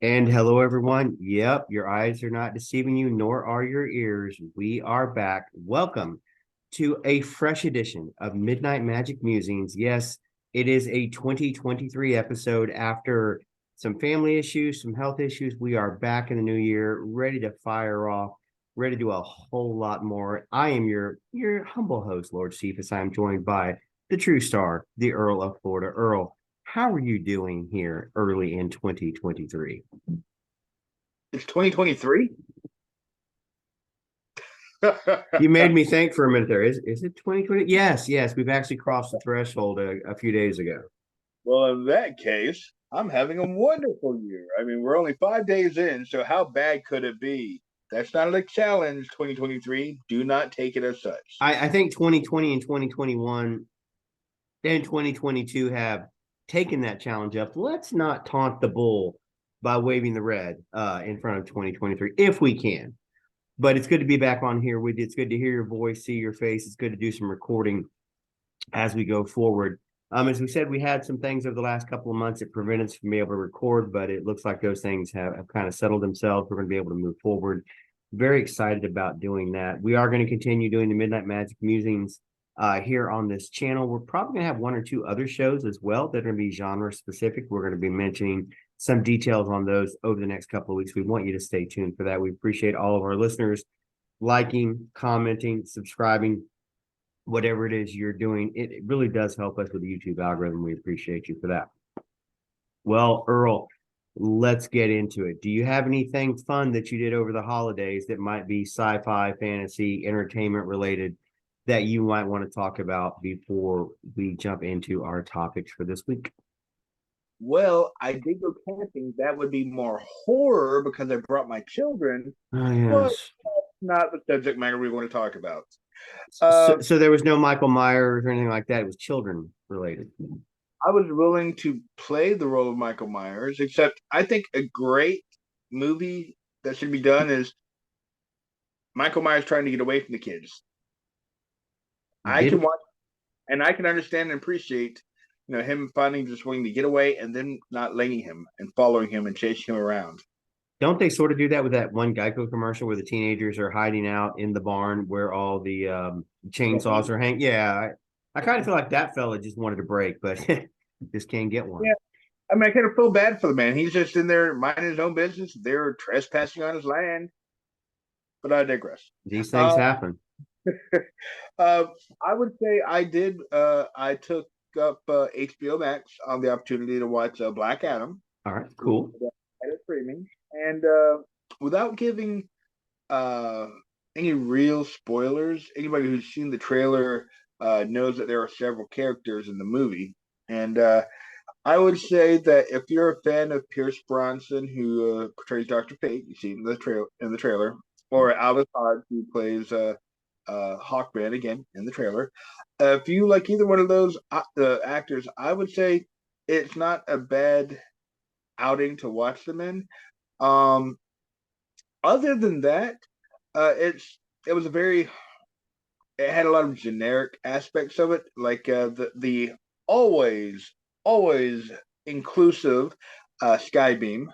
And hello, everyone. Yep, your eyes are not deceiving you, nor are your ears. We are back. Welcome to a fresh edition of Midnight Magic Musings. Yes, it is a 2023 episode after some family issues, some health issues. We are back in the new year, ready to fire off, ready to do a whole lot more. I am your humble host, Lord Cephas. I am joined by the true star, the Earl of Florida. Earl, how are you doing here early in 2023? It's 2023. You made me think for a minute there. Is it 2020? Yes, yes. We've actually crossed the threshold a few days ago. Well, in that case, I'm having a wonderful year. I mean, we're only 5 days in, so how bad could it be? That's not a challenge, 2023. Do not take it as such. I think 2020 and 2021 and 2022 have taken that challenge up. Let's not taunt the bull by waving the red in front of 2023 if we can. But it's good to be back on here with you. It's good to hear your voice, see your face. It's good to do some recording as we go forward. As we said, we had some things over the last couple of months that prevented us from being able to record, but it looks like those things have kind of settled themselves. We're going to be able to move forward. Very excited about doing that. We are going to continue doing the Midnight Magic Musings here on this channel. We're probably going to have one or two other shows as well that are going to be genre specific. We're going to be mentioning some details on those over the next couple of weeks. We want you to stay tuned for that. We appreciate all of our listeners liking, commenting, subscribing, whatever it is you're doing. It really does help us with the YouTube algorithm. We appreciate you for that. Well, Earl, let's get into it. Do you have anything fun that you did over the holidays that might be sci-fi, fantasy, entertainment related that you might want to talk about before we jump into our topics for this week? Well, I did go camping. That would be more horror because I brought my children, Oh, but yes. not the subject matter we want to talk about. So, Uh, so there was no Michael Myers or anything like that. It was children related. I was willing to play the role of Michael Myers, except I think a great movie that should be done is Michael Myers trying to get away from the kids. I can Did watch and I can understand and appreciate, him finding just wanting to get away and then not letting him and following him and chasing him around. Don't they sort of do that with that one Geico commercial where the teenagers are hiding out in the barn where all the chainsaws are hanging? Yeah, I kind of feel like that fella just wanted a break, but just can't get one. Yeah, I mean, I kind of feel bad for the man. He's just in there minding his own business. They're trespassing on his land, but I digress. These things Uh, happen. uh, I would say I did. I took up HBO Max on the opportunity to watch Black Adam. All right, cool. At streaming, and without giving uh, any real spoilers, anybody who's seen the trailer knows that there are several characters in the movie, and I would say that if you're a fan of Pierce Bronson, who portrays Doctor Fate, you see in the trailer, or Aldous Hodge, who plays Hawkman again in the trailer. If you like either one of those actors, I would say it's not a bad outing to watch them in. Um, Other than that, it was a very it had a lot of generic aspects of it, like the always always inclusive Skybeam.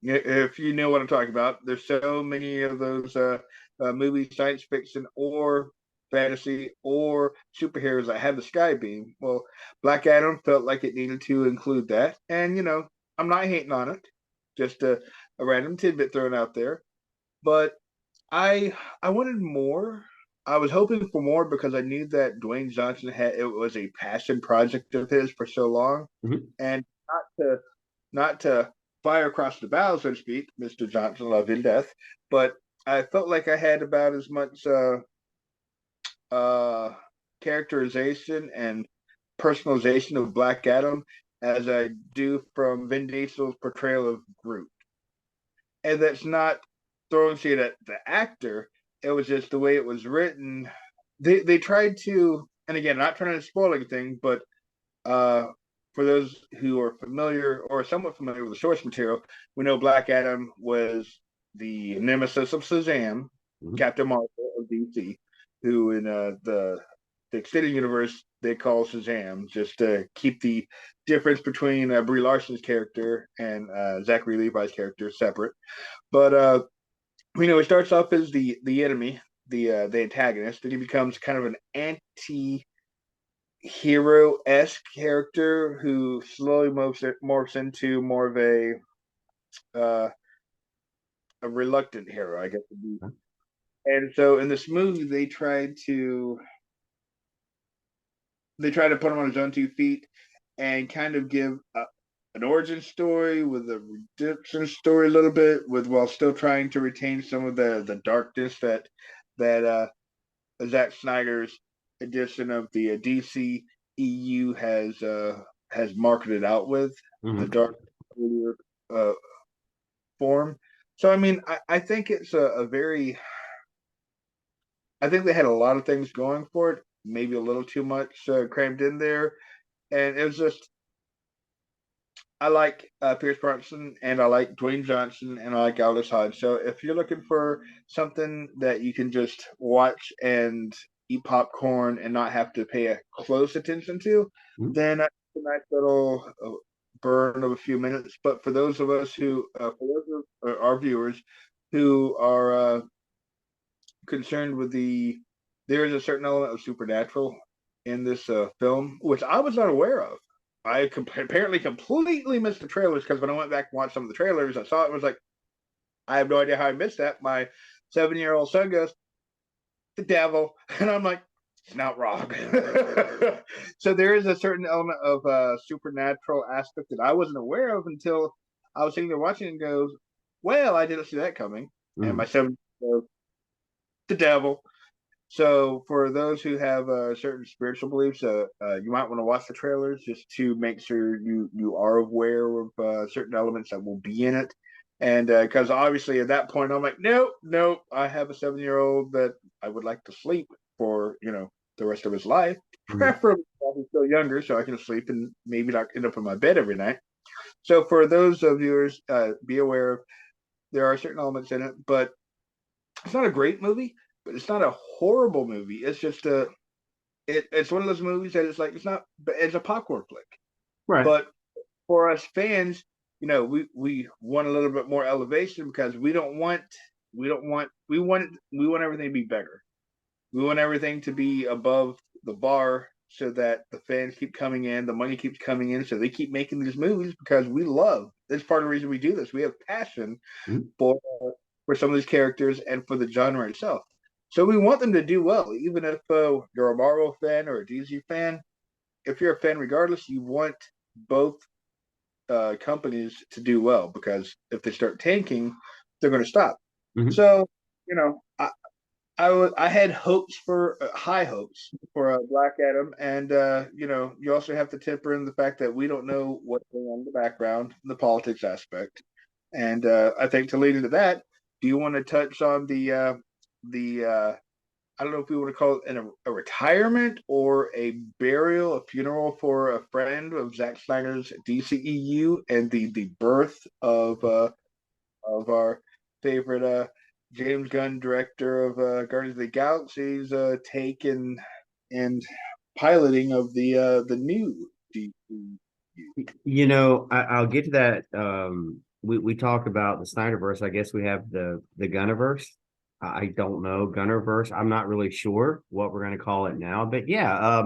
If you know what I'm talking about, there's so many of those movies, science fiction or fantasy or superheroes that have the Skybeam. Well, Black Adam felt like it needed to include that, and I'm not hating on it. Just a random tidbit thrown out there, but I I wanted more. I was hoping for more because I knew that Dwayne Johnson had it was a passion project of his for so long, Mhm. and not to fire across the bow, so to speak, Mr. Johnson, love and death, but I felt like I had about as much uh, characterization and personalization of Black Adam as I do from Vin Diesel's portrayal of Groot. And that's not throwing shade at the actor. It was just the way it was written. They tried to, and again, not trying to spoil anything, but uh, for those who are familiar or somewhat familiar with the source material, we know Black Adam was the nemesis of Shazam, Mhm. Captain Marvel of DC, who in the extended universe they call Shazam, just to keep the difference between Brie Larson's character and Zachary Levi's character separate. But he starts off as the enemy, the antagonist, and he becomes kind of an anti hero esque character who slowly morphs into more of uh, a reluctant hero, I guess. And so in this movie, they try to put him on his own 2 feet and kind of give an origin story with a redemption story a little bit, with while still trying to retain some of the darkness that Zack Snyder's edition of the DC EU has marketed out with the dark uh, form. So I mean, I think it's a very I think they had a lot of things going for it, maybe a little too much crammed in there, and it was just I like Pierce Brosnan and I like Dwayne Johnson and I like Aldous Hodge. So if you're looking for something that you can just watch and eat popcorn and not have to pay a close attention to, then it's a nice little burn of a few minutes. But for those of us for those of our viewers who are concerned with there is a certain element of supernatural in this film, which I was not aware of. I apparently completely missed the trailers, because when I went back and watched some of the trailers, I saw it was like, I have no idea how I missed that. My 7-year-old son goes, "The devil," and I'm like, it's not wrong. So there is a certain element of supernatural aspect that I wasn't aware of until I was sitting there watching and goes, well, I didn't see that coming. And my 7 goes, "The devil." So for those who have certain spiritual beliefs, you might want to watch the trailers just to make sure you are aware of certain elements that will be in it. And because obviously at that point I'm like, nope, nope, I have a 7-year-old that I would like to sleep for the rest of his life, preferably while he's still younger, so I can sleep and maybe not end up in my bed every night. So for those of viewers, be aware of there are certain elements in it, but it's not a great movie, but it's not a horrible movie. It's just it's one of those movies that it's a popcorn flick. Right. But for us fans, we want a little bit more elevation, because we want everything to be better. We want everything to be above the bar, so that the fans keep coming in, the money keeps coming in, so they keep making these movies, because we love. That's part of the reason we do this. We have passion for some of these characters and for the genre itself. So we want them to do well, even if you're a Marvel fan or a DC fan. If you're a fan, regardless, you want both companies to do well, because if they start tanking, they're going to stop. So, I had hopes for high hopes for Black Adam, and you also have to temper in the fact that we don't know what's going on in the background, the politics aspect, and I think to lead into that, do you want to touch on the I don't know if we want to call it a retirement or a burial, a funeral for a friend of Zack Snyder's DCEU, and the birth of our favorite James Gunn, director of Guardians of the Galaxy's take and piloting of the new DCEU. I'll get to that. We talk about the Snyderverse. I guess we have the Gunnerverse. I don't know, Gunnerverse. I'm not really sure what we're going to call it now, but yeah.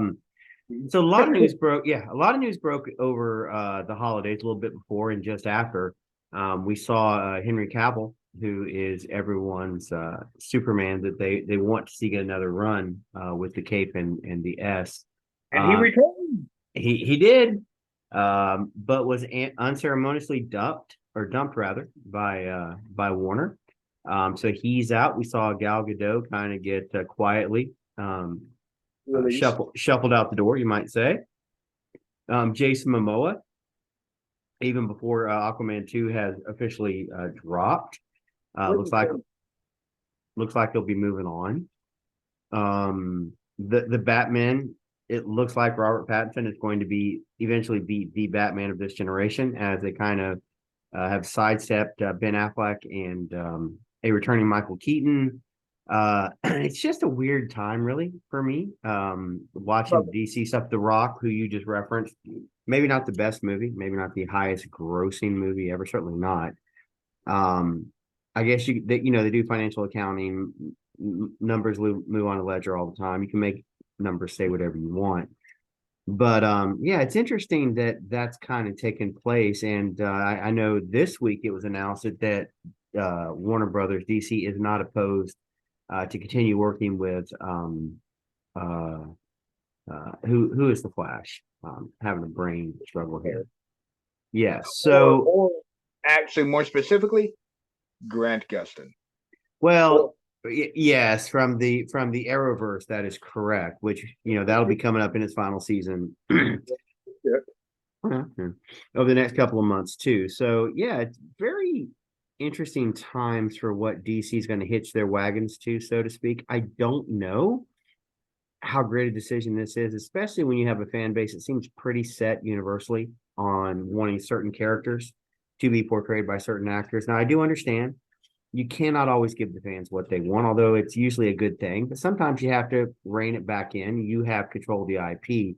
So a lot of news broke. Yeah, a lot of news broke over the holidays, a little bit before and just after. We saw Henry Cavill, who is everyone's Superman, that they want to see get another run with the cape and the S. And he returned. He did, but was unceremoniously dumped rather by Warner. So he's out. We saw Gal Gadot kind of get quietly shuffled out the door, you might say. Jason Momoa, even before Aquaman 2 has officially dropped, looks like he'll be moving on. The Batman, it looks like Robert Pattinson is going to eventually be the Batman of this generation, as they kind of have sidestepped Ben Affleck and a returning Michael Keaton. It's just a weird time, really, for me. Watching DC stuff. The Rock, who you just referenced, maybe not the best movie, maybe not the highest grossing movie ever, certainly not. Um, I guess they do financial accounting, numbers move on a ledger all the time. You can make numbers say whatever you want. But yeah, it's interesting that that's kind of taken place. And I know this week it was announced that Warner Brothers DC is not opposed to continue working with uh, who is the Flash? Having a brain struggle here. Yes. So or actually, more specifically, Grant Gustin. well, yes, from the Arrowverse, that is correct. Which that'll be coming up in its final season. Yeah. Over the next couple of months too. So yeah, it's very interesting times for what DC is going to hitch their wagons to, so to speak. I don't know how great a decision this is, especially when you have a fan base that seems pretty set universally on wanting certain characters to be portrayed by certain actors. Now, I do understand you cannot always give the fans what they want, although it's usually a good thing. But sometimes you have to rein it back in. You have control of the IP.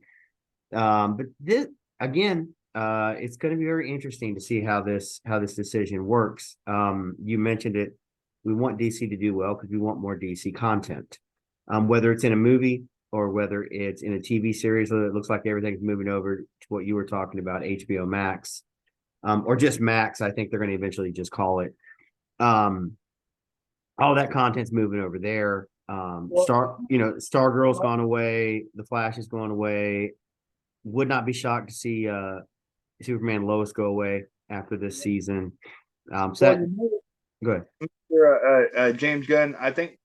But this again, it's going to be very interesting to see how this decision works. You mentioned it. We want DC to do well because we want more DC content. Whether it's in a movie or whether it's in a TV series, it looks like everything's moving over to what you were talking about, HBO Max, or just Max. I think they're going to eventually just call it. Um, all that content's moving over there. Well, Stargirl's gone away. The Flash is going away. Would not be shocked to see Superman Lois go away after this season. So well, that good. James Gunn, I think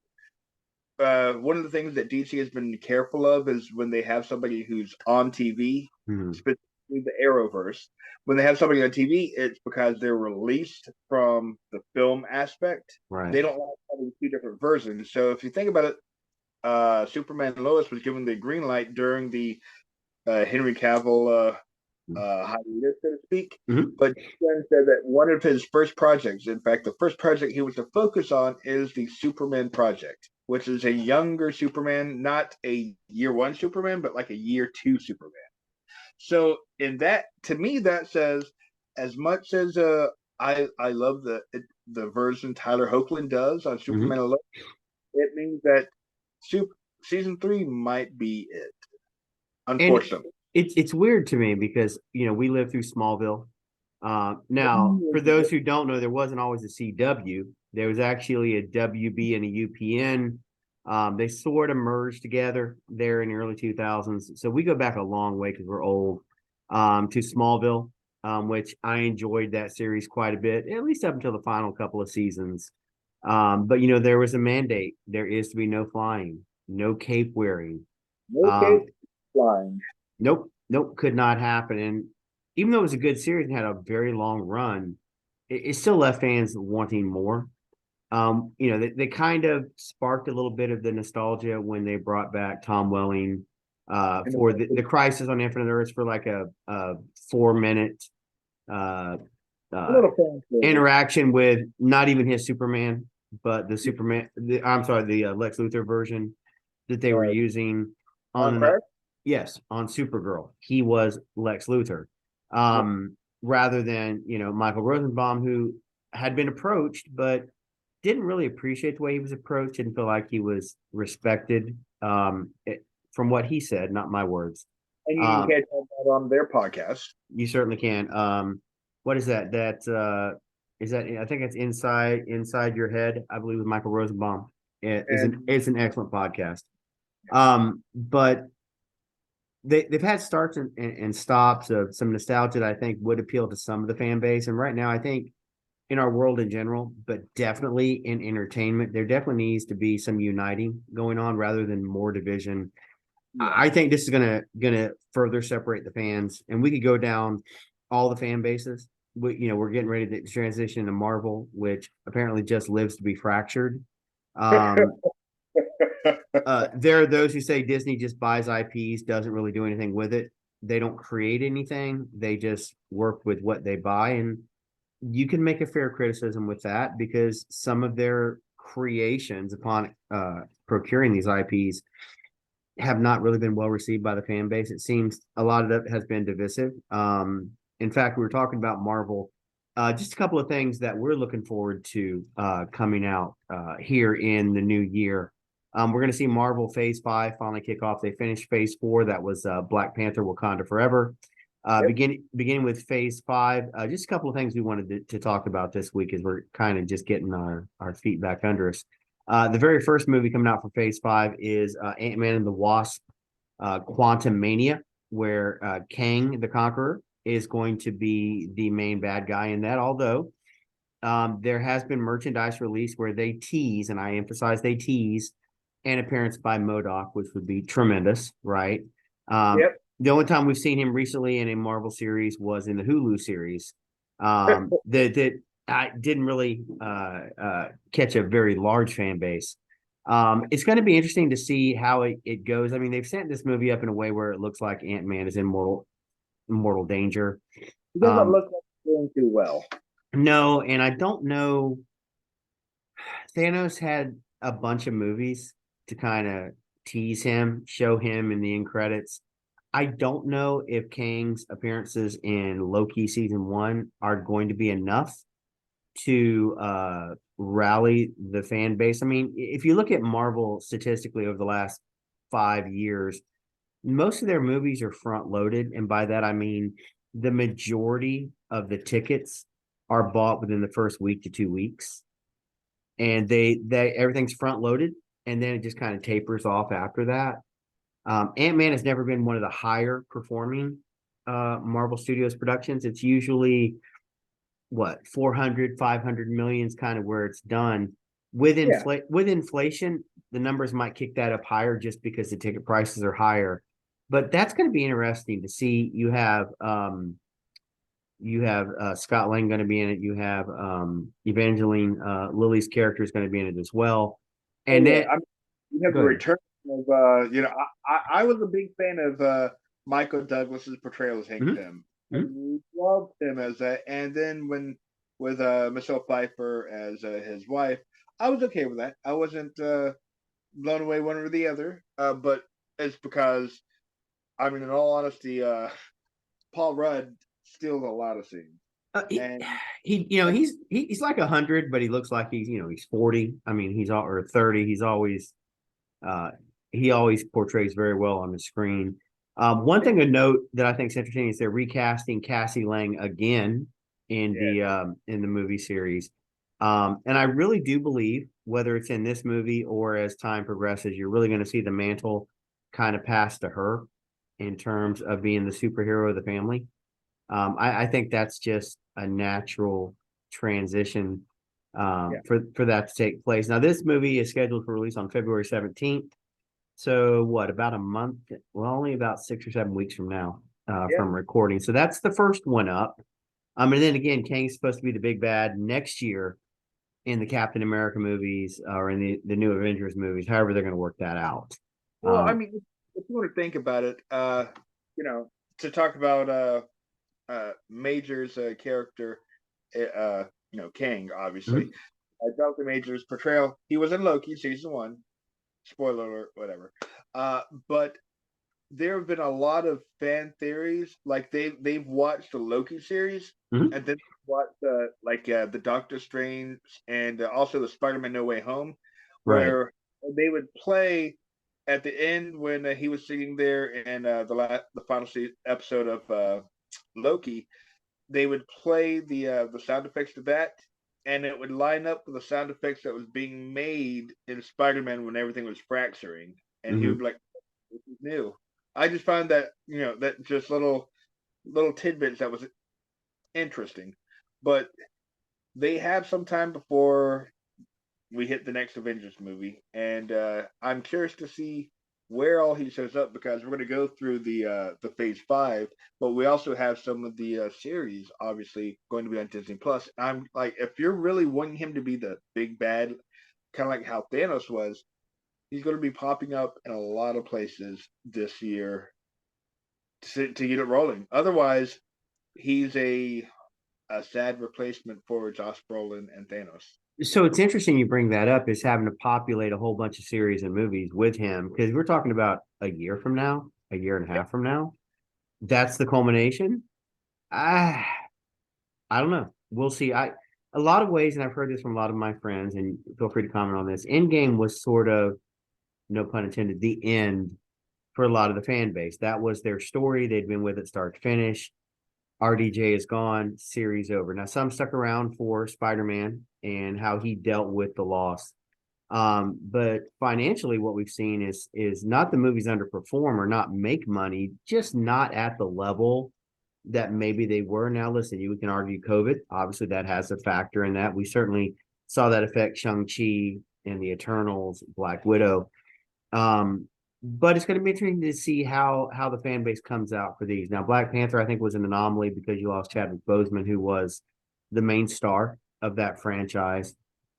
one of the things that DC has been careful of is when they have somebody who's on TV, Mhm. specifically the Arrowverse. When they have somebody on TV, it's because they're released from the film aspect. Right. They don't like having two different versions. So if you think about it, Superman and Lois was given the green light during the Henry Cavill hiatus, so to speak. Mhm. But Gunn said that one of his first projects, in fact, the first project he was to focus on is the Superman project, which is a younger Superman, not a year one Superman, but like a year two Superman. So in that, to me, that says as much as I love the version Tyler Hoechlin does on Mhm. Superman alone, it means that season three might be it. And Unfortunately. it's weird to me because we lived through Smallville. Now, for those who don't know, there wasn't always a CW. There was actually a WB and a UPN. They sort of merged together there in the early 2000s. So we go back a long way because we're old. To Smallville, which I enjoyed that series quite a bit, at least up until the final couple of seasons. But there was a mandate. There is to be no flying, no cape wearing. No Um, case flying. Nope, nope, could not happen. And even though it was a good series and had a very long run, it still left fans wanting more. They kind of sparked a little bit of the nostalgia when they brought back Tom Welling for the Crisis on Infinite Earths for like a 4 minute uh, A uh, little fan service. interaction with not even his Superman, but the Superman. I'm sorry, the Lex Luthor version that they were using On on crack? yes, on Supergirl. He was Lex Luthor. Yep. Rather than, Michael Rosenbaum, who had been approached, but didn't really appreciate the way he was approached, didn't feel like he was respected. From what he said, not my words. And you can Um, catch that on their podcast. you certainly can. What is that? Is that I think it's inside your head, I believe, with Michael Rosenbaum. It's an excellent podcast. But they've had starts and stops of some nostalgia that I think would appeal to some of the fan base. And right now, I think in our world in general, but definitely in entertainment, there definitely needs to be some uniting going on rather than more division. Yeah. I think this is gonna further separate the fans, and we could go down all the fan bases. We're getting ready to transition into Marvel, which apparently just lives to be fractured. Um, there are those who say Disney just buys IPs, doesn't really do anything with it. They don't create anything. They just work with what they buy. And you can make a fair criticism with that because some of their creations upon procuring these IPs have not really been well received by the fan base. It seems a lot of it has been divisive. In fact, we were talking about Marvel. Just a couple of things that we're looking forward to coming out here in the new year. We're going to see Marvel Phase 5 finally kick off. They finished Phase 4. That was Black Panther Wakanda Forever. Yep. Beginning with Phase 5, just a couple of things we wanted to talk about this week as we're kind of just getting our feet back under us. The very first movie coming out for Phase 5 is Ant-Man and the Wasp, Quantum Mania, where Kang the Conqueror is going to be the main bad guy in that. Although there has been merchandise released where they tease, and I emphasize they tease, an appearance by MODOK, which would be tremendous, right? Yep. The only time we've seen him recently in a Marvel series was in the Hulu series. That I didn't really catch a very large fan base. It's going to be interesting to see how it goes. I mean, they've set this movie up in a way where it looks like Ant-Man is in mortal danger. It doesn't look like it's doing too well. No, and I don't know. Thanos had a bunch of movies to kind of tease him, show him in the end credits. I don't know if Kang's appearances in Loki season 1 are going to be enough to rally the fan base. I mean, if you look at Marvel statistically over the last 5 years, most of their movies are front loaded. And by that, I mean the majority of the tickets are bought within the first week to 2 weeks. And they everything's front loaded. And then it just kind of tapers off after that. Ant-Man has never been one of the higher performing Marvel Studios productions. It's usually what 400, 500 million is kind of where it's done. With inflation, the numbers might kick that up higher just because the ticket prices are higher. But that's going to be interesting to see. You have Scott Lang going to be in it. You have Evangeline Lilly's character is going to be in it as well. And then you have the return of I was a big fan of Michael Douglas's portrayal as Hank Pym. I loved him as that, and then with Michelle Pfeiffer as his wife, I was okay with that. I wasn't blown away one or the other, but it's because, I mean, in all honesty, Paul Rudd steals a lot of scenes. He's like 100, but he looks like he's 40. I mean, he's all or 30. He always portrays very well on the screen. One thing to note that I think is interesting is they're recasting Cassie Lang again in the movie series. And I really do believe, whether it's in this movie or as time progresses, you're really going to see the mantle kind of pass to her in terms of being the superhero of the family. I think that's just a natural transition for that to take place. Now, this movie is scheduled for release on February 17th. So what, about a month? Well, only about 6 or 7 weeks from now from recording. So that's the first one up. And then again, Kang's supposed to be the big bad next year in the Captain America movies or in the new Avengers movies, however they're going to work that out. Well, I mean, if you want to think about it, to talk about Major's character, Kang, obviously. Dr. Major's portrayal, he was in Loki season 1. Spoiler alert, whatever. But there have been a lot of fan theories, like they've watched the Loki series, and then watched the Doctor Strange and also the Spider-Man No Way Home, where they would play at the end when he was sitting there in the final episode of Loki. They would play the sound effects to that, and it would line up with the sound effects that was being made in Spider-Man when everything was fracturing, and he would be like, "This is new." I just found that that just little tidbits that was interesting, but they have some time before we hit the next Avengers movie, and I'm curious to see where all he shows up, because we're going to go through the Phase 5, but we also have some of the series obviously going to be on Disney Plus. I'm like, if you're really wanting him to be the big bad, kind of like how Thanos was, he's going to be popping up in a lot of places this year to get it rolling. Otherwise, he's a sad replacement for Josh Brolin and Thanos. So it's interesting you bring that up, is having to populate a whole bunch of series and movies with him, because we're talking about a year from now, a year and a half from now. That's the culmination. I I don't know. We'll see. A lot of ways, and I've heard this from a lot of my friends, and feel free to comment on this. Endgame was sort of, no pun intended, the end for a lot of the fan base. That was their story. They'd been with it start to finish. RDJ is gone, series over. Now, some stuck around for Spider-Man and how he dealt with the loss. But financially, what we've seen is not the movies underperform or not make money, just not at the level that maybe they were. Now, listen, you can argue COVID. Obviously, that has a factor in that. We certainly saw that affect Shang-Chi and the Eternals, Black Widow. But it's going to be interesting to see how the fan base comes out for these. Now, Black Panther, I think, was an anomaly because you lost Chadwick Boseman, who was the main star of that franchise.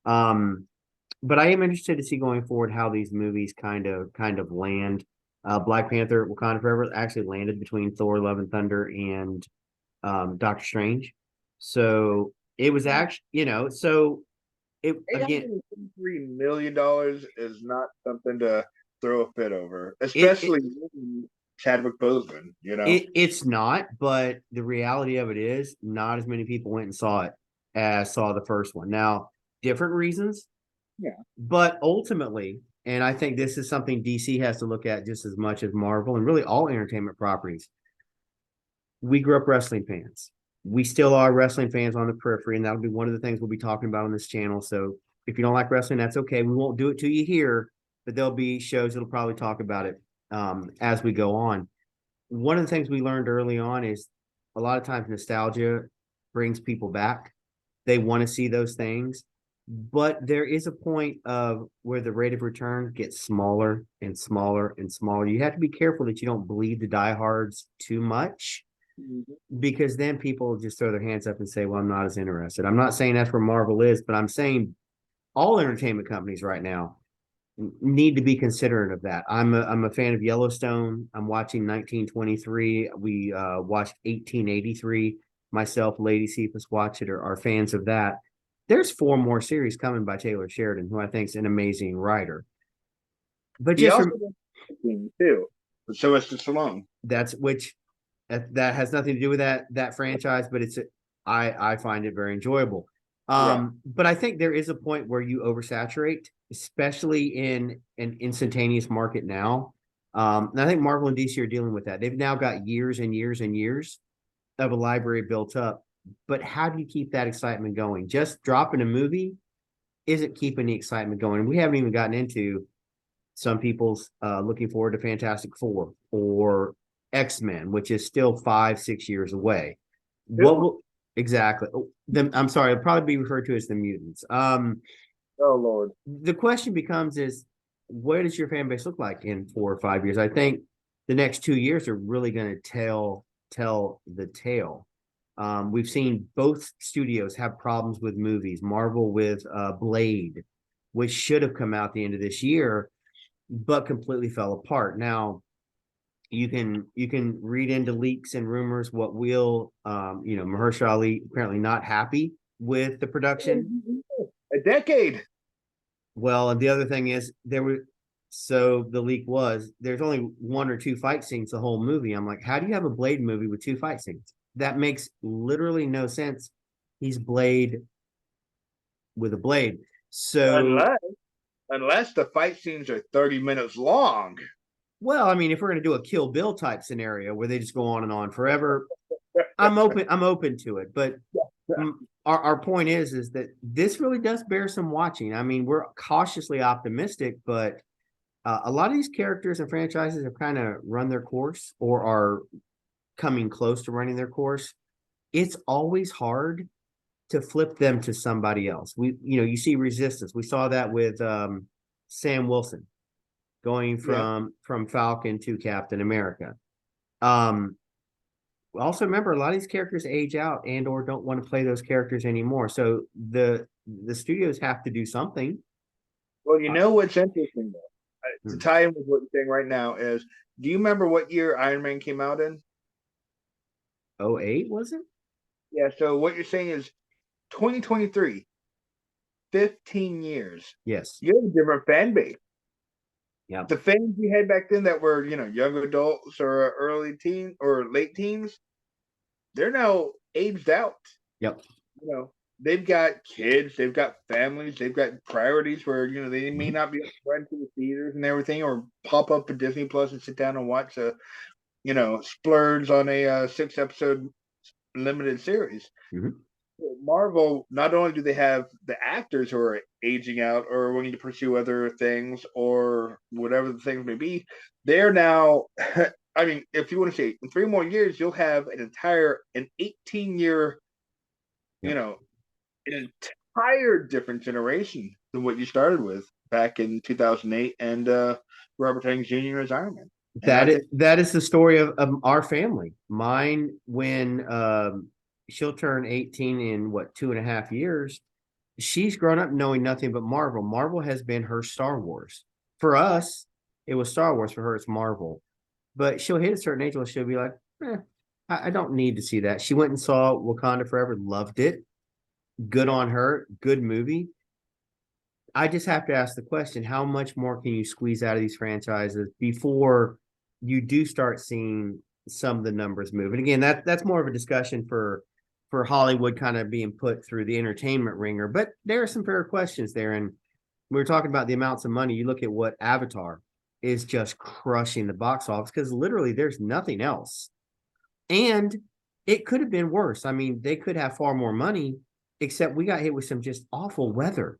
But I am interested to see going forward how these movies kind of land. Black Panther, Wakanda Forever actually landed between Thor: Love and Thunder and Doctor Strange. So it was actually, so it again, $853 million is not something to throw a fit over, it, it especially Chadwick Boseman. it's not, but the reality of it is not as many people went and saw it as saw the first one. Now, different reasons, Yeah. but ultimately, and I think this is something DC has to look at just as much as Marvel and really all entertainment properties. We grew up wrestling fans. We still are wrestling fans on the periphery, and that'll be one of the things we'll be talking about on this channel. So if you don't like wrestling, that's okay. We won't do it to you here, but there'll be shows that'll probably talk about it as we go on. One of the things we learned early on is a lot of times nostalgia brings people back. They want to see those things, but there is a point of where the rate of return gets smaller and smaller and smaller. You have to be careful that you don't bleed the diehards too much, Mhm. because then people just throw their hands up and say, well, I'm not as interested. I'm not saying that's where Marvel is, but I'm saying all entertainment companies right now need to be considerate of that. I'm a fan of Yellowstone. I'm watching 1923. We watched 1883. Myself, Lady Cephas watch it, or are fans of that. There's 4 more series coming by Taylor Sheridan, who I think is an amazing writer. But He just also from did too, but so is Stallone. that's which that has nothing to do with that franchise, but I find it very enjoyable. Yeah. But I think there is a point where you oversaturate, especially in an instantaneous market now. And I think Marvel and DC are dealing with that. They've now got years and years and years of a library built up. But how do you keep that excitement going? Just dropping a movie isn't keeping the excitement going. We haven't even gotten into some people's looking forward to Fantastic Four or X-Men, which is still 5-6 years away. What Who? will exactly? I'm sorry, it'll probably be referred to as the mutants. Oh Lord. The question becomes is, what does your fan base look like in 4 or 5 years? I think the next 2 years are really going to tell the tale. We've seen both studios have problems with movies. Marvel with Blade, which should have come out the end of this year, but completely fell apart. Now you can read into leaks and rumors what will Mahershala Ali apparently not happy with the production. A decade. Well, and the other thing is the leak was there's only 1 or 2 fight scenes the whole movie. I'm like, how do you have a Blade movie with 2 fight scenes? That makes literally no sense. He's Blade with a blade. So, Unless the fight scenes are 30 minutes long. well, I mean, if we're going to do a Kill Bill type scenario where they just go on and on forever, I'm open to it. But our point is that this really does bear some watching. I mean, we're cautiously optimistic, but a lot of these characters and franchises have kind of run their course or are coming close to running their course. It's always hard to flip them to somebody else. You see Resistance. We saw that with Sam Wilson going Yeah. from Falcon to Captain America. Um, also remember, a lot of these characters age out and or don't want to play those characters anymore. So the studios have to do something. Well, you know what's interesting though, to Hmm. tie in with what you're saying right now is, do you remember what year Iron Man came out in? 08, was it? Yeah. So what you're saying is 2023. 15 years, Yes. you have a different fan base. Yeah. The fans you had back then that were, young adults or early teen or late teens, they're now aged out. Yep. You know, they've got kids, they've got families, they've got priorities where, they may Mhm. not be able to run to the theaters and everything or pop up at Disney Plus and sit down and watch splurge on a 6 episode limited series. Mhm. Marvel, not only do they have the actors who are aging out or wanting to pursue other things or whatever the things may be, they're now. I mean, if you want to say in 3 more years, you'll have an 18-year, you Yep. know, an entire different generation than what you started with back in 2008 and Robert Downey Jr. as Iron Man. And I think That is the story of our family. Mine, when she'll turn 18 in what 2.5 years, she's grown up knowing nothing but Marvel. Marvel has been her Star Wars. For us, it was Star Wars. For her, it's Marvel. But she'll hit a certain age where she'll be like, I don't need to see that. She went and saw Wakanda Forever, loved it. Good yeah. on her. Good movie. I just have to ask the question, how much more can you squeeze out of these franchises before you do start seeing some of the numbers move? And again, that's more of a discussion for Hollywood kind of being put through the entertainment ringer. But there are some fair questions there. And we were talking about the amounts of money. You look at what Avatar is just crushing the box office because literally there's nothing else. And it could have been worse. I mean, they could have far more money, except we got hit with some just awful weather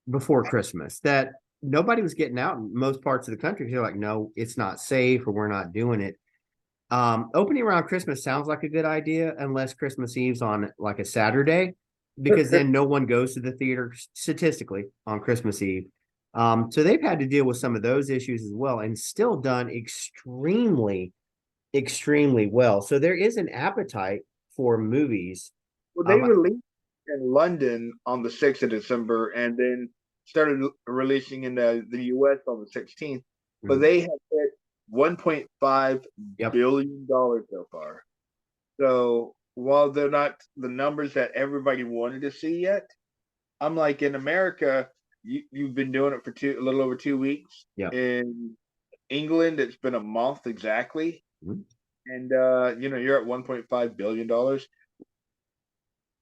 before Christmas that nobody was getting out in most parts of the country. They're like, no, it's not safe or we're not doing it. Opening around Christmas sounds like a good idea unless Christmas Eve's on like a Saturday, because then no one goes to the theater statistically on Christmas Eve. So they've had to deal with some of those issues as well and still done extremely, extremely well. So there is an appetite for movies. Well, they released in London on the 6th of December and then started releasing in the US on the 16th. But Mhm. they have hit $1.5 Yep. billion so far. So while they're not the numbers that everybody wanted to see yet, I'm like in America, you've been doing it for a little over 2 weeks. Yep. In England, it's been a month exactly. Mhm. And you're at $1.5 billion.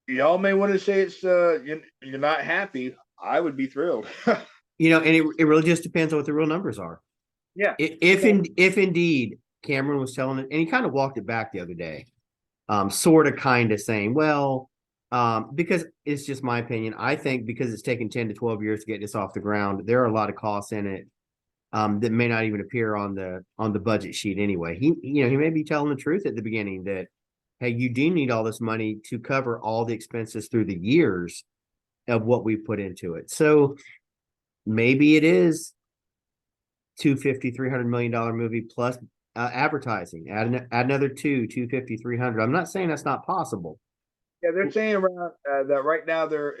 Y'all may want to say it's you're not happy. I would be thrilled. And it really just depends on what the real numbers are. Yeah. If indeed Cameron was telling it, and he kind of walked it back the other day, sort of kind of saying, well, because it's just my opinion. I think because it's taken 10 to 12 years to get this off the ground, there are a lot of costs in it that may not even appear on the budget sheet anyway. He may be telling the truth at the beginning that, hey, you do need all this money to cover all the expenses through the years of what we put into it. So maybe it is 250 $300 million movie plus advertising. Add another 250 300. I'm not saying that's not possible. Yeah, they're saying around that right now they're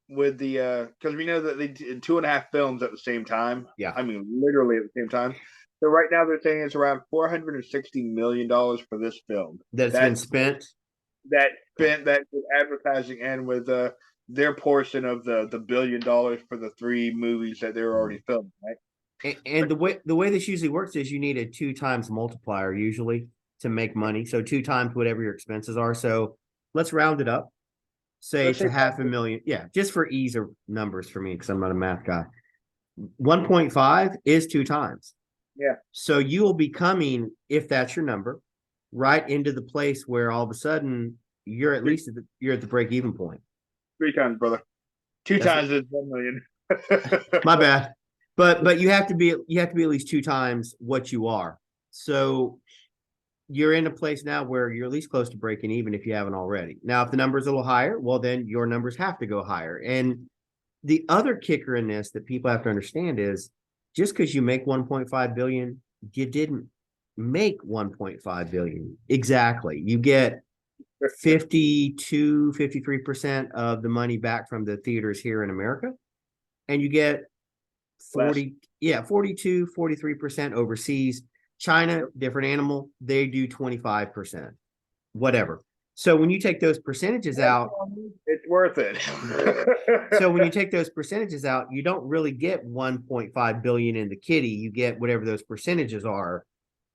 with the because we know that they did 2.5 films at the same time. Yeah. I mean, literally at the same time. So right now they're saying it's around $460 million for this film. That's been spent. That spent that with advertising and with their portion of the $1 billion for the 3 movies that they were already filming, right? And the way this usually works is you need a 2 times multiplier usually to make money. So 2 times whatever your expenses are. So let's round it up. Say Let's it's a say half a million. Yeah, just for ease of numbers for me because I'm not a math guy. 1.5 is 2 times. yeah, So you will be coming, if that's your number, right into the place where all of a sudden you're at least you're at the break even point. 3 times, brother. Two That's times is 1 million. my bad. But you have to be at least 2 times what you are. So you're in a place now where you're at least close to breaking even if you haven't already. Now, if the number's a little higher, well, then your numbers have to go higher. And the other kicker in this that people have to understand is just because you make 1.5 billion, you didn't make 1.5 billion. Exactly. You get 53% of the money back from the theaters here in America. And you get Less. 43% overseas. China, different animal, they do 25%, whatever. So when you take those percentages out, It's worth it. So when you take those percentages out, you don't really get 1.5 billion in the kitty. You get whatever those percentages are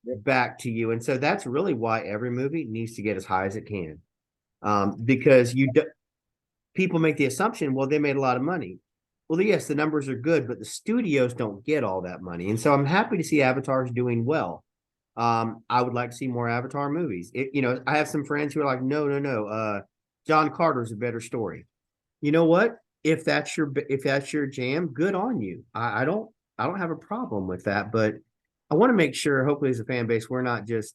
Yep. back to you. And so that's really why every movie needs to get as high as it can. Because people make the assumption, well, they made a lot of money. Well, yes, the numbers are good, but the studios don't get all that money. And so I'm happy to see Avatar's doing well. I would like to see more Avatar movies. I have some friends who are like, no, no, no. John Carter's a better story. You know what? If that's your jam, good on you. I don't have a problem with that, but I want to make sure, hopefully, as a fan base, we're not just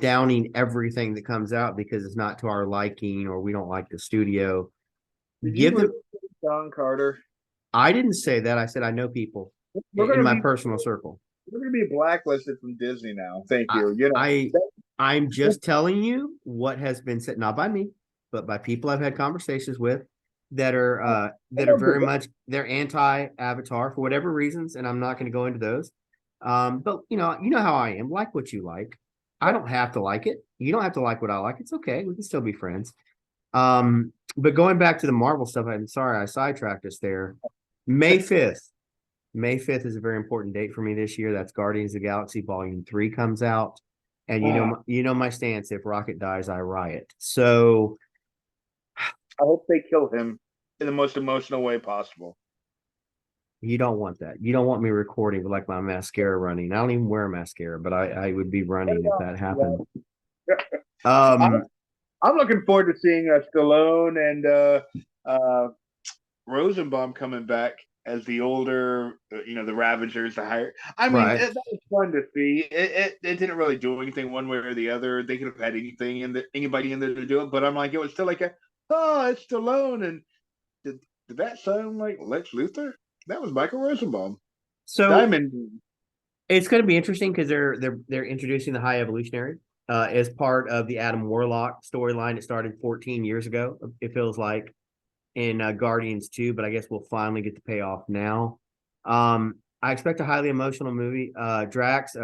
downing everything that comes out because it's not to our liking or we don't like the studio. Did you Give them. listen to John Carter? I didn't say that. I said I know people We're in gonna my be personal circle. we're gonna be blacklisted from Disney now. Thank I, you. You know, I I'm just telling you what has been said, not by me, but by people I've had conversations with that are very much they're anti-Avatar for whatever reasons, and I'm not going to go into those. But you know how I am. Like what you like. I don't have to like it. You don't have to like what I like. It's okay. We can still be friends. But going back to the Marvel stuff, I'm sorry I sidetracked us there. May 5th. May 5th is a very important date for me this year. That's Guardians of the Galaxy Volume 3 comes out. And my stance, if Rocket dies, I riot. So I hope they kill him in the most emotional way possible. you don't want that. You don't want me recording with like my mascara running. I don't even wear mascara, but I would be running if that happened. I'm looking forward to seeing Stallone and Rosenbaum coming back as the older, the Ravagers, the higher. I mean, Right. that was fun to see. It didn't really do anything one way or the other. They could have had anybody in there to do it, but I'm like, it was still like it's Stallone. And did that sound like Lex Luthor? That was Michael Rosenbaum. So Diamond. it's going to be interesting because they're introducing the High Evolutionary as part of the Adam Warlock storyline. It started 14 years ago. It feels like in Guardians 2, but I guess we'll finally get the payoff now. I expect a highly emotional movie. Drax,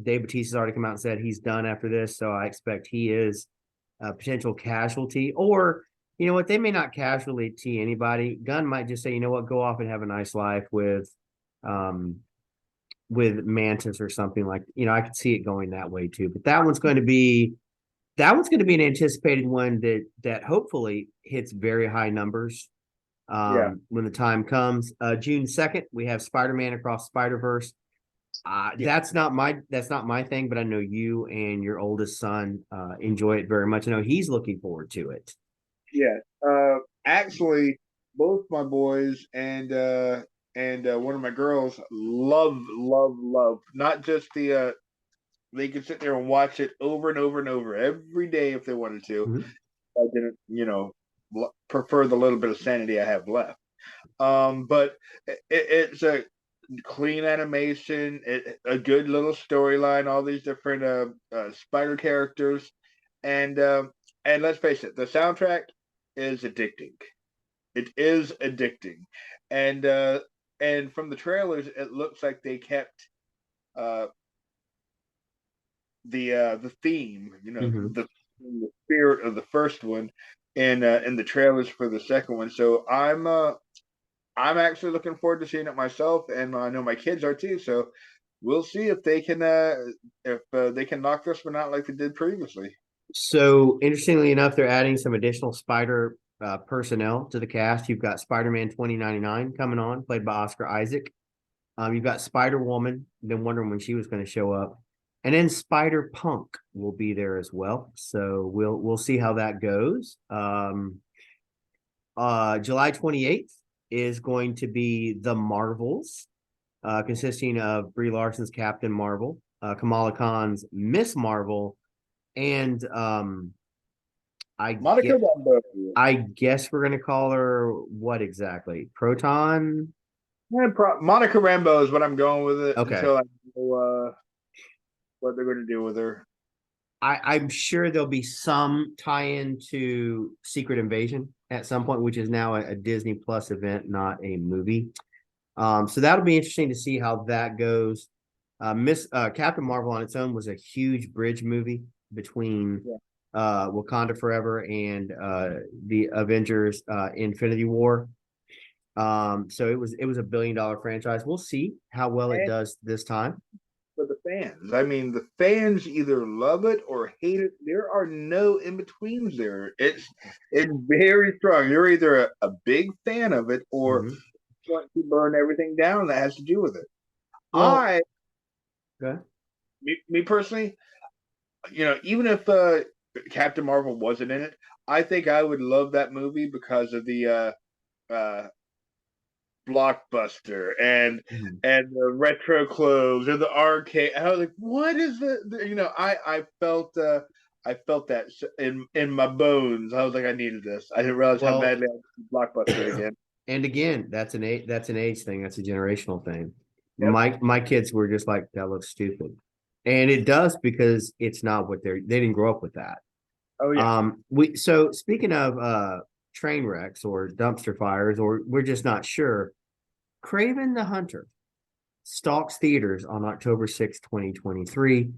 Dave Bautista's already come out and said he's done after this, so I expect he is a potential casualty. Or you know what, they may not casualty anybody. Gunn might just say, you know what, go off and have a nice life with Mantis or something like. I could see it going that way too. But that one's going to be an anticipated one that hopefully hits very high numbers when the time comes. June 2nd, we have Spider-Man Across Spider-Verse. That's not my thing, but I know you and your oldest son enjoy it very much. I know he's looking forward to it. Yeah. Actually, both my boys and one of my girls love not just the they could sit there and watch it over and over and over every day if they wanted to. Mm-hmm. I didn't, prefer the little bit of sanity I have left. But it's a clean animation, a good little storyline, all these different spider characters, and let's face it, the soundtrack is addicting. It is addicting, and from the trailers, it looks like they kept the theme, Mm-hmm. the spirit of the first one in the trailers for the second one. So I'm actually looking forward to seeing it myself, and I know my kids are too. So we'll see if they can knock this one out like they did previously. So interestingly enough, they're adding some additional Spider personnel to the cast. You've got Spider-Man 2099 coming on, played by Oscar Isaac. You've got Spider-Woman. Been wondering when she was going to show up, and then Spider-Punk will be there as well. So we'll see how that goes. July 28th is going to be The Marvels, consisting of Brie Larson's Captain Marvel, Kamala Khan's Miss Marvel, and Monica Rambeau. I guess we're gonna call her what exactly? Proton? Monica Rambeau is what I'm going with it Okay. until I know what they're going to do with her. I'm sure there'll be some tie-in to Secret Invasion at some point, which is now a Disney Plus event, not a movie. So that'll be interesting to see how that goes. Miss Captain Marvel on its own was a huge bridge movie between Wakanda Forever and the Avengers Infinity War. So it was a $1 billion franchise. We'll see how well it And does this time. for the fans, I mean, the fans either love it or hate it. There are no in betweens there. It's very strong. You're either a big fan of it or Mhm. want to burn everything down that has to do with it. Well, I, okay. me personally, even if Captain Marvel wasn't in it, I think I would love that movie because of the uh, Blockbuster Mhm. and the retro clothes or the arcade. And I was like, what is I felt that in my bones. I was like, I needed this. I didn't realize how Well, badly I needed Blockbuster again. and again, that's an age thing. That's a generational thing. Yep. My kids were just like, that looks stupid. And it does because it's not what they didn't grow up with that. Oh yeah. So speaking of train wrecks or dumpster fires, or we're just not sure, Craven the Hunter stalks theaters on October 6th, 2023.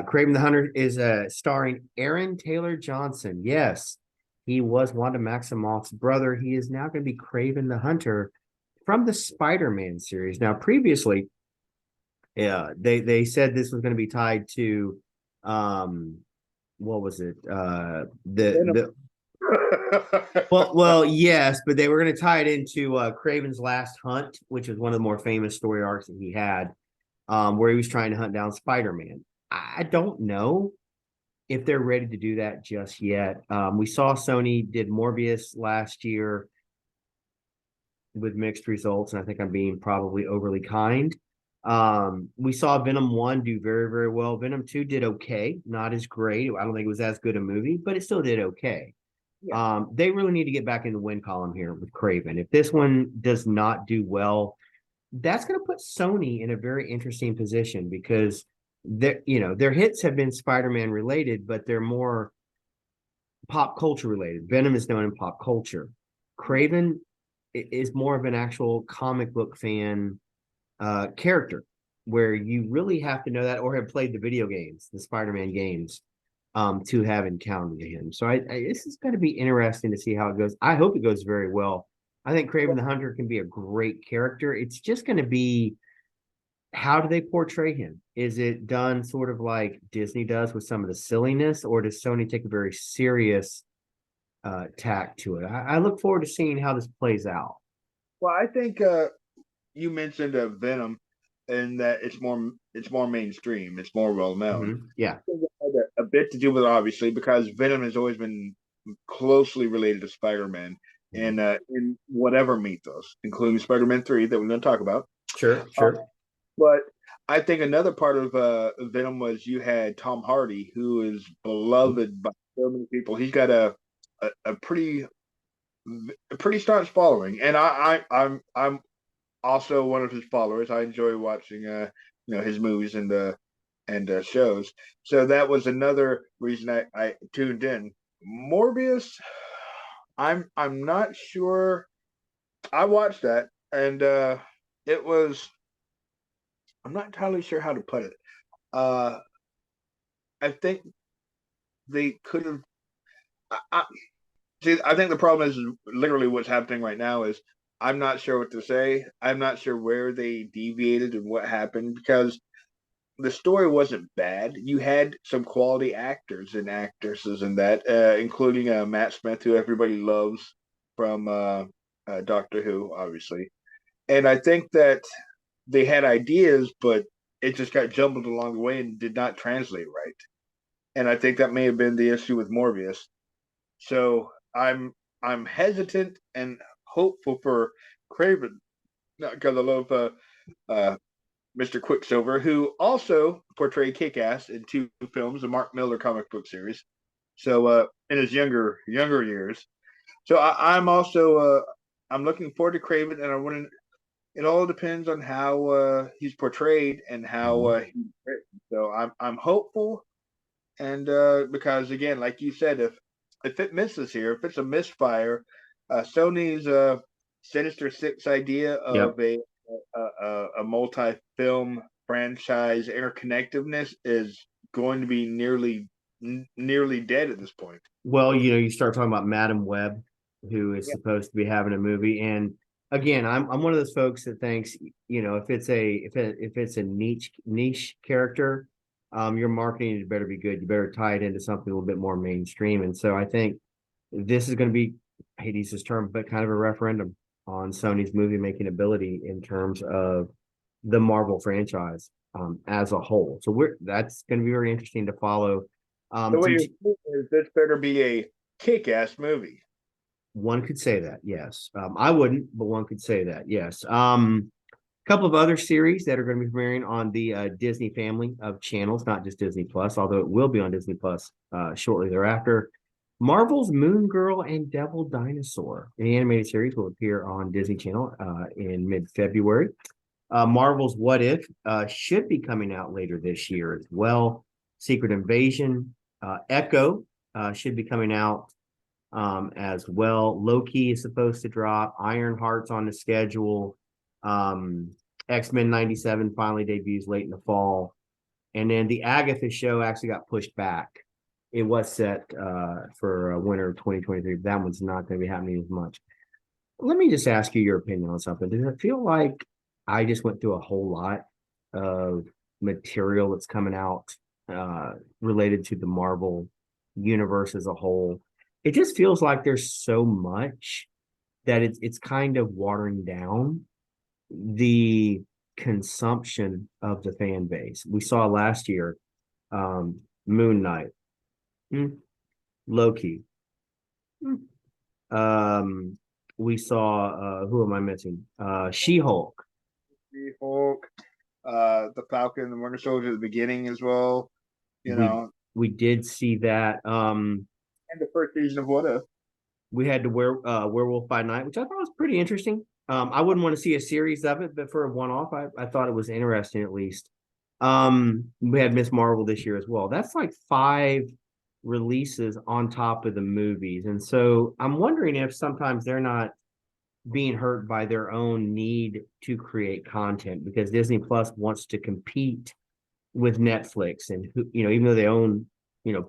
Craven the Hunter is starring Aaron Taylor Johnson. Yes, he was Wanda Maximoff's brother. He is now going to be Craven the Hunter from the Spider-Man series. Now, previously, yeah, they said this was going to be tied to um what was it? Venom. The well, yes, but they were going to tie it into Craven's Last Hunt, which is one of the more famous story arcs that he had, where he was trying to hunt down Spider-Man. I don't know if they're ready to do that just yet. We saw Sony did Morbius last year with mixed results, and I think I'm being probably overly kind. We saw Venom 1 do very, very well. Venom 2 did okay, not as great. I don't think it was as good a movie, but it still did okay. Yeah. They really need to get back in the win column here with Craven. If this one does not do well, that's going to put Sony in a very interesting position because their hits have been Spider-Man related, but they're more pop culture related. Venom is known in pop culture. Craven is more of an actual comic book fan character where you really have to know that or have played the video games, the Spider-Man games, to have encountered him. So this is going to be interesting to see how it goes. I hope it goes very well. I think Craven the Hunter can be a great character. It's just going to be, how do they portray him? Is it done sort of like Disney does with some of the silliness, or does Sony take a very serious tack to it? I look forward to seeing how this plays out. Well, I think you mentioned Venom, and that it's more mainstream. It's more well known. Yeah. I think it had a bit to do with it, obviously, because Venom has always been closely related to Spider-Man Mhm. in whatever mythos, including Spider-Man 3 that we're going to talk about. Sure, Uh, sure. but I think another part of Venom was you had Tom Hardy, who is beloved by so many people. He's got a pretty staunch following, and I'm also one of his followers. I enjoy watching his movies and shows. So that was another reason I tuned in. Morbius, I'm not sure. I watched that and it was, I'm not entirely sure how to put it. Uh I think they could have see, I think the problem is literally what's happening right now is I'm not sure what to say. I'm not sure where they deviated and what happened because the story wasn't bad. You had some quality actors and actresses in that, including Matt Smith, who everybody loves from Doctor Who, obviously. And I think that they had ideas, but it just got jumbled along the way and did not translate right. And I think that may have been the issue with Morbius. So I'm hesitant and hopeful for Craven, not because I love uh, Mr. Quicksilver, who also portrayed Kick-Ass in two films, the Mark Miller comic book series. So in his younger years. So I'm also I'm looking forward to Craven, and I want to. It all depends on how he's portrayed and how Mhm. he's written. So I'm hopeful, and because again, like you said, if it misses here, if it's a misfire, Sony's Sinister Six idea Yep. of a multi-film franchise interconnectiveness is going to be nearly nearly dead at this point. Well, you start talking about Madam Web, who is Yeah. supposed to be having a movie, and again, I'm one of those folks that thinks, if it's a niche character, your marketing better be good. You better tie it into something a little bit more mainstream. And so I think this is going to be, I hate to use this term, but kind of a referendum on Sony's movie making ability in terms of the Marvel franchise as a whole. So that's going to be very interesting to follow. So what Some you're saying is this better be a kick-ass movie. One could say that, yes. I wouldn't, but one could say that, yes. A couple of other series that are going to be premiering on the Disney family of channels, not just Disney Plus, although it will be on Disney Plus shortly thereafter. Marvel's Moon Girl and Devil Dinosaur, the animated series, will appear on Disney Channel in mid-February. Marvel's What If should be coming out later this year as well. Secret Invasion, Echo should be coming out as well. Loki is supposed to drop. Ironheart's on the schedule. X-Men 97 finally debuts late in the fall. And then the Agatha show actually got pushed back. It was set for winter of 2023, but that one's not going to be happening as much. Let me just ask you your opinion on something. Does it feel like I just went through a whole lot of material that's coming out related to the Marvel universe as a whole? It just feels like there's so much that it's kind of watering down the consumption of the fan base. We saw last year, Moon Knight, Loki. We saw who am I missing? She-Hulk. She-Hulk, the Falcon and the Winter Soldier at the beginning as well. We did see that. And the first season of What If. We had to Werewolf by Night, which I thought was pretty interesting. I wouldn't want to see a series of it, but for a one-off, I thought it was interesting at least. We had Miss Marvel this year as well. That's like 5 releases on top of the movies. And so I'm wondering if sometimes they're not being hurt by their own need to create content because Disney Plus wants to compete with Netflix and, even though they own,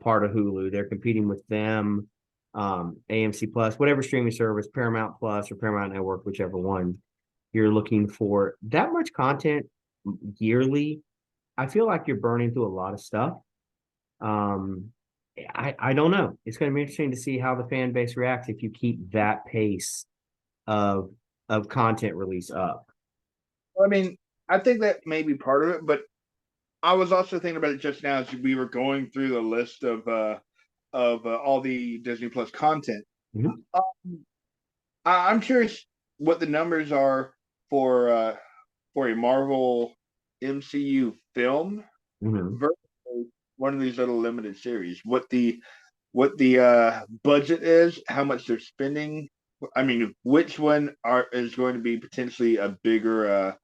part of Hulu, they're competing with them, AMC Plus, whatever streaming service, Paramount Plus or Paramount Network, whichever one you're looking for. That much content yearly, I feel like you're burning through a lot of stuff. I don't know. It's going to be interesting to see how the fan base reacts if you keep that pace of content release up. I mean, I think that may be part of it, but I was also thinking about it just now as we were going through the list of all the Disney Plus content. Mm-hmm. I'm curious what the numbers are for a Marvel MCU film versus one of these little limited series. What the budget is, how much they're spending. I mean, which one is going to be potentially a bigger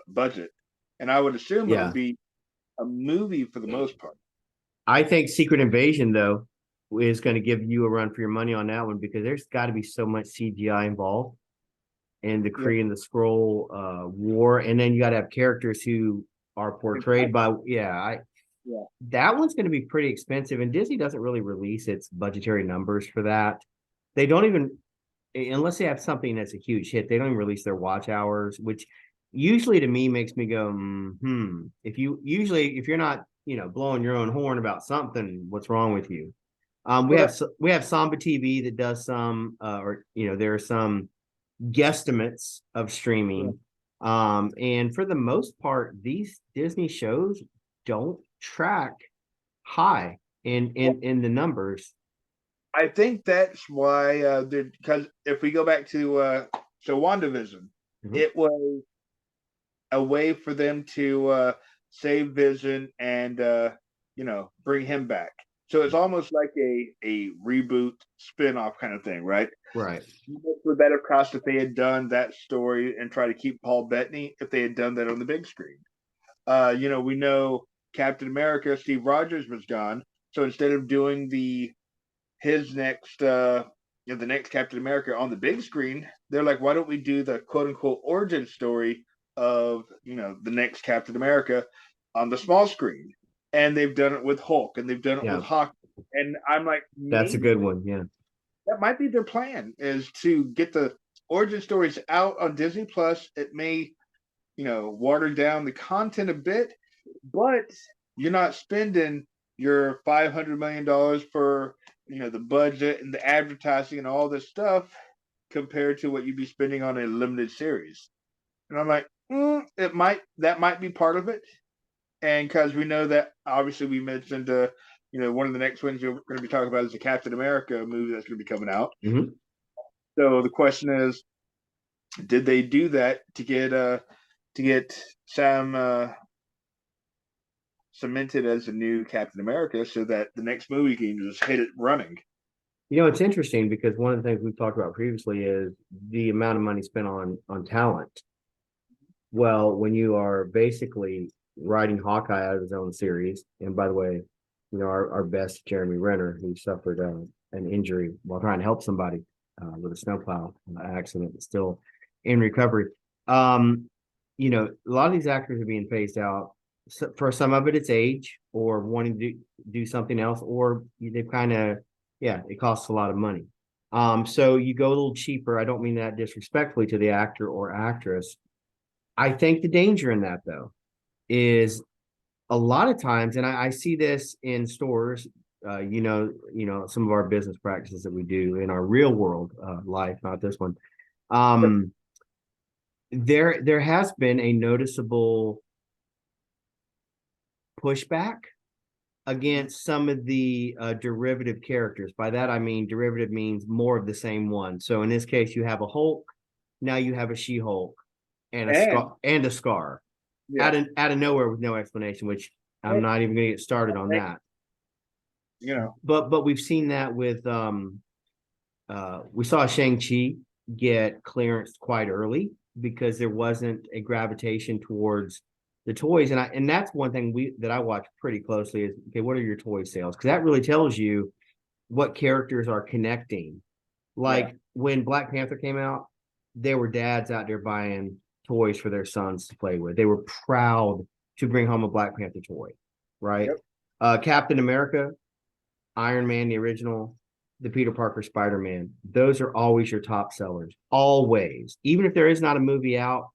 budget? And I would assume it would be a movie for the most part. I think Secret Invasion, though, is going to give you a run for your money on that one because there's got to be so much CGI involved in the Kree and the Skrull war. And then you got to have characters who are portrayed by, that one's going to be pretty expensive. And Disney doesn't really release its budgetary numbers for that. They don't even, unless they have something that's a huge hit, they don't even release their watch hours, which usually to me makes me go, if you're not, blowing your own horn about something, what's wrong with you? We have Samba TV that does some, there are some guesstimates of streaming. And for the most part, these Disney shows don't track high in the numbers. I think that's why because if we go back to WandaVision, it was a way for them to save Vision and bring him back. So it's almost like a reboot spin-off kind of thing, right? Right. It would better cost if they had done that story and try to keep Paul Bettany if they had done that on the big screen. We know Captain America, Steve Rogers was gone. So instead of doing the next Captain America on the big screen, they're like, why don't we do the quote unquote origin story of the next Captain America on the small screen? and they've done it with Hulk, and they've done it with Yeah, Hawk. And I'm like, that's a maybe good one. Yeah. that might be their plan, is to get the origin stories out on Disney Plus. It may, water down the content a bit, but you're not spending your $500 million for the budget and the advertising and all this stuff compared to what you'd be spending on a limited series. And I'm like, that might be part of it. And because we know that, obviously, we mentioned, one of the next ones you're going to be talking about is the Captain America movie that's going to be coming out. Mm-hmm. So the question is, did they do that to get Sam cemented as the new Captain America, so that the next movie can just hit it running? It's interesting because one of the things we've talked about previously is the amount of money spent on talent. Well, when you are basically writing Hawkeye out of his own series, and by the way, our best Jeremy Renner, who suffered an injury while trying to help somebody with a snowplow accident, is still in recovery. A lot of these actors are being phased out. So for some of it, it's age or wanting to do something else, or they've kind of, it costs a lot of money. So you go a little cheaper. I don't mean that disrespectfully to the actor or actress. I think the danger in that, though, is a lot of times, and I see this in stores, some of our business practices that we do in our real world life, not this one. There has been a noticeable pushback against some of the derivative characters. By that, I mean derivative means more of the same one. So in this case, you have a Hulk, now you have a She-Hulk, and a Scar Yeah. out of nowhere with no explanation, which I'm not even going to get started on that. But we've seen that with we saw Shang-Chi get clearance quite early because there wasn't a gravitation towards the toys, and that's one thing that I watch pretty closely is, okay, what are your toy sales? Because that really tells you what characters are connecting. Like when Black Panther came out, there were dads out there buying toys for their sons to play with. They were proud to bring home a Black Panther toy, right? Yep. Captain America, Iron Man, the original, the Peter Parker Spider-Man, those are always your top sellers. Always. Even if there is not a movie out,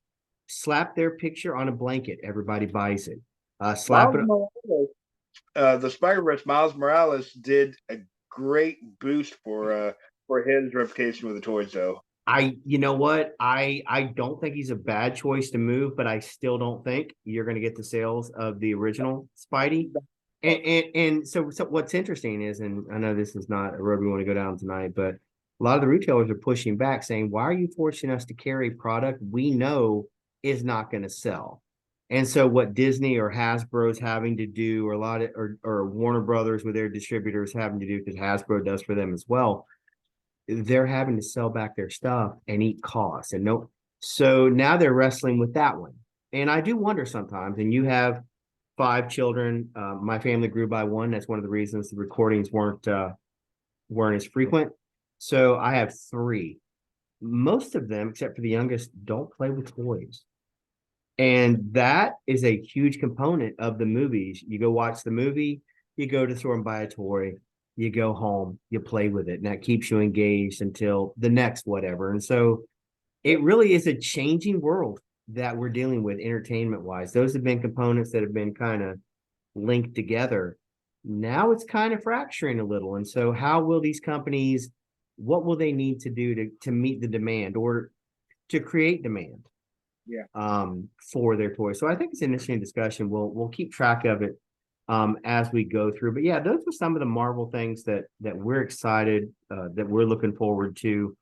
slap their picture on a blanket. Everybody buys it. Slap it. The Spider-Verse, Miles Morales did a great boost for his reputation with the toys, though. You know what? I don't think he's a bad choice to move, but I still don't think you're going to get the sales of the original Spidey. And so what's interesting is, and I know this is not a road we want to go down tonight, but a lot of the retailers are pushing back, saying, why are you forcing us to carry product we know is not going to sell? And so what Disney or Hasbro's having to do, or a lot of, or Warner Brothers with their distributors having to do, because Hasbro does for them as well, they're having to sell back their stuff and eat costs. So now they're wrestling with that one. And I do wonder sometimes, and you have 5 children. My family grew by 1. That's one of the reasons the recordings weren't as frequent. So I have 3. Most of them, except for the youngest, don't play with toys. And that is a huge component of the movies. You go watch the movie, you go to the store and buy a toy, you go home, you play with it, and that keeps you engaged until the next whatever. And so it really is a changing world that we're dealing with entertainment wise. Those have been components that have been kind of linked together. Now it's kind of fracturing a little. And so how will these companies, what will they need to do to meet the demand or to create demand for their toys? So I think it's an interesting discussion. We'll keep track of it as we go through. But yeah, those are some of the Marvel things that we're excited, that we're looking forward to.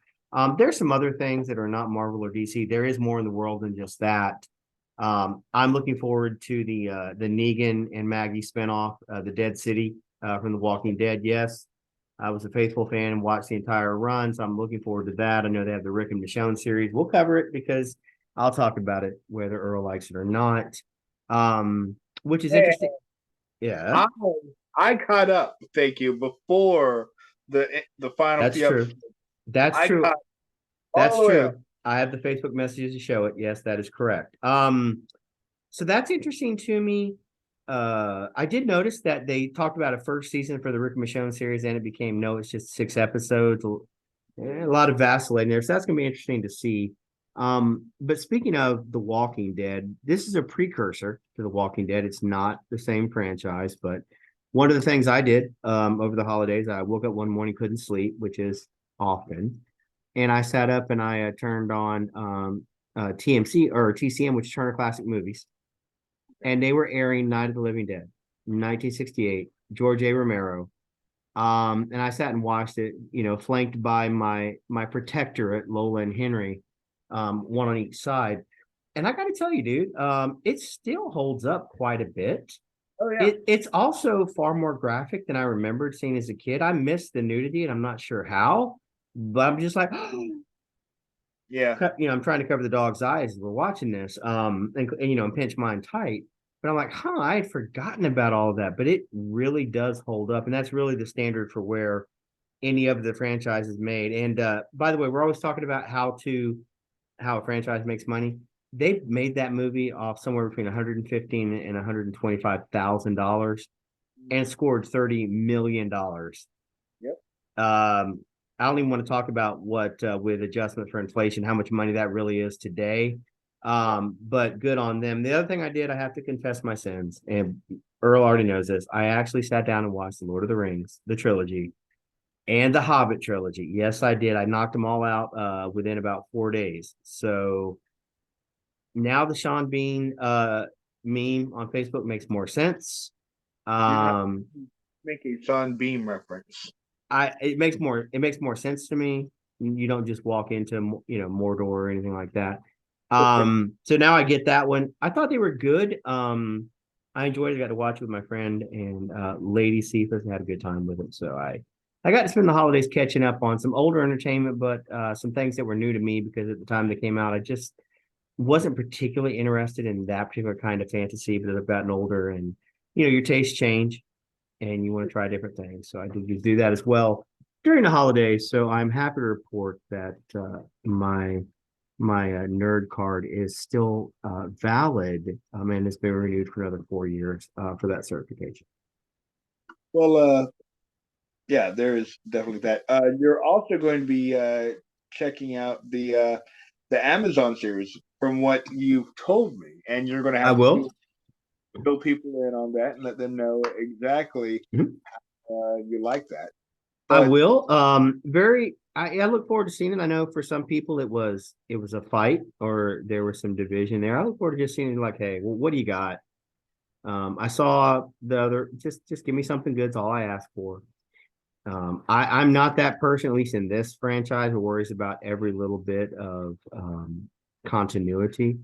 There's some other things that are not Marvel or DC. There is more in the world than just that. I'm looking forward to the Negan and Maggie spinoff, the Dead City from The Walking Dead. Yes, I was a faithful fan and watched the entire run, so I'm looking forward to that. I know they have the Rick and Michonne series. We'll cover it because I'll talk about it whether Earl likes it or not, which is interesting. Yeah, I caught up. Thank you. Before the final. That's true. That's true. That's true. I have the Facebook messages to show it. Yes, that is correct. So that's interesting to me. I did notice that they talked about a first season for the Rick Michonne series, and it became no, it's just 6 episodes. A lot of vacillating there, so that's gonna be interesting to see. But speaking of The Walking Dead, this is a precursor to The Walking Dead. It's not the same franchise, but one of the things I did over the holidays, I woke up one morning, couldn't sleep, which is often, and I sat up and I turned on TMC or TCM, which is Turner Classic Movies, and they were airing Night of the Living Dead, 1968, George A. Romero. And I sat and watched it, flanked by my protectorate, Lola and Henry, one on each side. And I got to tell you, dude, it still holds up quite a bit. Oh yeah, It's also far more graphic than I remembered seeing as a kid. I missed the nudity, and I'm not sure how, but I'm just like, yeah. I'm trying to cover the dog's eyes as we're watching this, and pinch mine tight. But I'm like, I had forgotten about all of that, but it really does hold up, and that's really the standard for where any of the franchises made. And by the way, we're always talking about how a franchise makes money. They've made that movie off somewhere between 115 and 125,000 dollars, and scored $30 million. Yep. I don't even want to talk about what with adjustment for inflation, how much money that really is today. But good on them. The other thing I did, I have to confess my sins, and Earl already knows this. I actually sat down and watched The Lord of the Rings, the trilogy, and the Hobbit trilogy. Yes, I did. I knocked them all out within about 4 days. So now the Sean Bean meme on Facebook makes more sense. You'd have Um, to make a Sean Beam reference. it makes more sense to me. You don't just walk into Mordor or anything like that. So now I get that one. I thought they were good. I enjoyed it. I got to watch it with my friend and Lady Cephas, and had a good time with it. So I got to spend the holidays catching up on some older entertainment, but some things that were new to me because at the time they came out, I just wasn't particularly interested in that particular kind of fantasy. But I've gotten older, and your tastes change, and you want to try different things. So I did do that as well during the holidays. So I'm happy to report that my nerd card is still valid, and it's been renewed for another 4 years for that certification. Well, yeah, there is definitely that. You're also going to be checking out the Amazon series, from what you've told me, and you're going to I have to will. fill people in on that and let them know exactly Mhm. you like that. I But will. I look forward to seeing it. I know for some people it was a fight or there was some division there. I look forward to just seeing it like, hey, well, what do you got? I saw the other, just give me something good. It's all I ask for. I'm not that person, at least in this franchise, who worries about every little bit of continuity,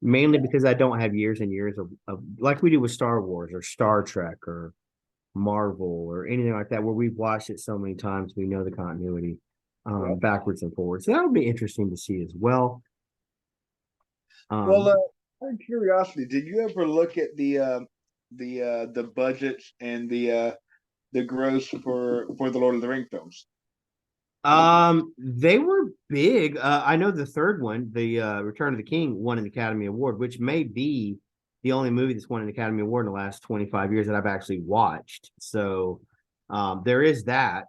mainly because I don't have years and years of like we do with Star Wars or Star Trek or Marvel or anything like that, where we've watched it so many times, we know the continuity yeah. backwards and forwards. So that would be interesting to see as well. Well, Um, out of curiosity, did you ever look at the budgets and the gross for the Lord of the Ring films? they were big. I know the third one, the Return of the King, won an Academy Award, which may be the only movie that's won an Academy Award in the last 25 years that I've actually watched. So there is that.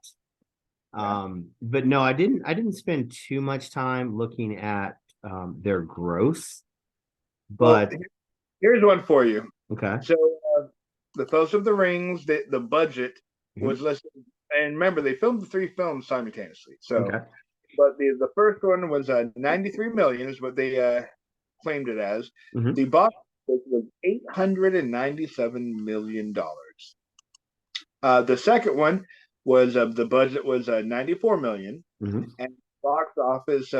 Yeah. But no, I didn't spend too much time looking at their growth. Well, But here's one for you. okay. So, the Fellowship of the Rings, the budget Mhm. was less. And remember, they filmed the three films simultaneously. So, Okay. but the first one was 93 million, is what they claimed it as. Hmm. The box office was $897 million. The second one was the budget was 94 million, Hmm. and box office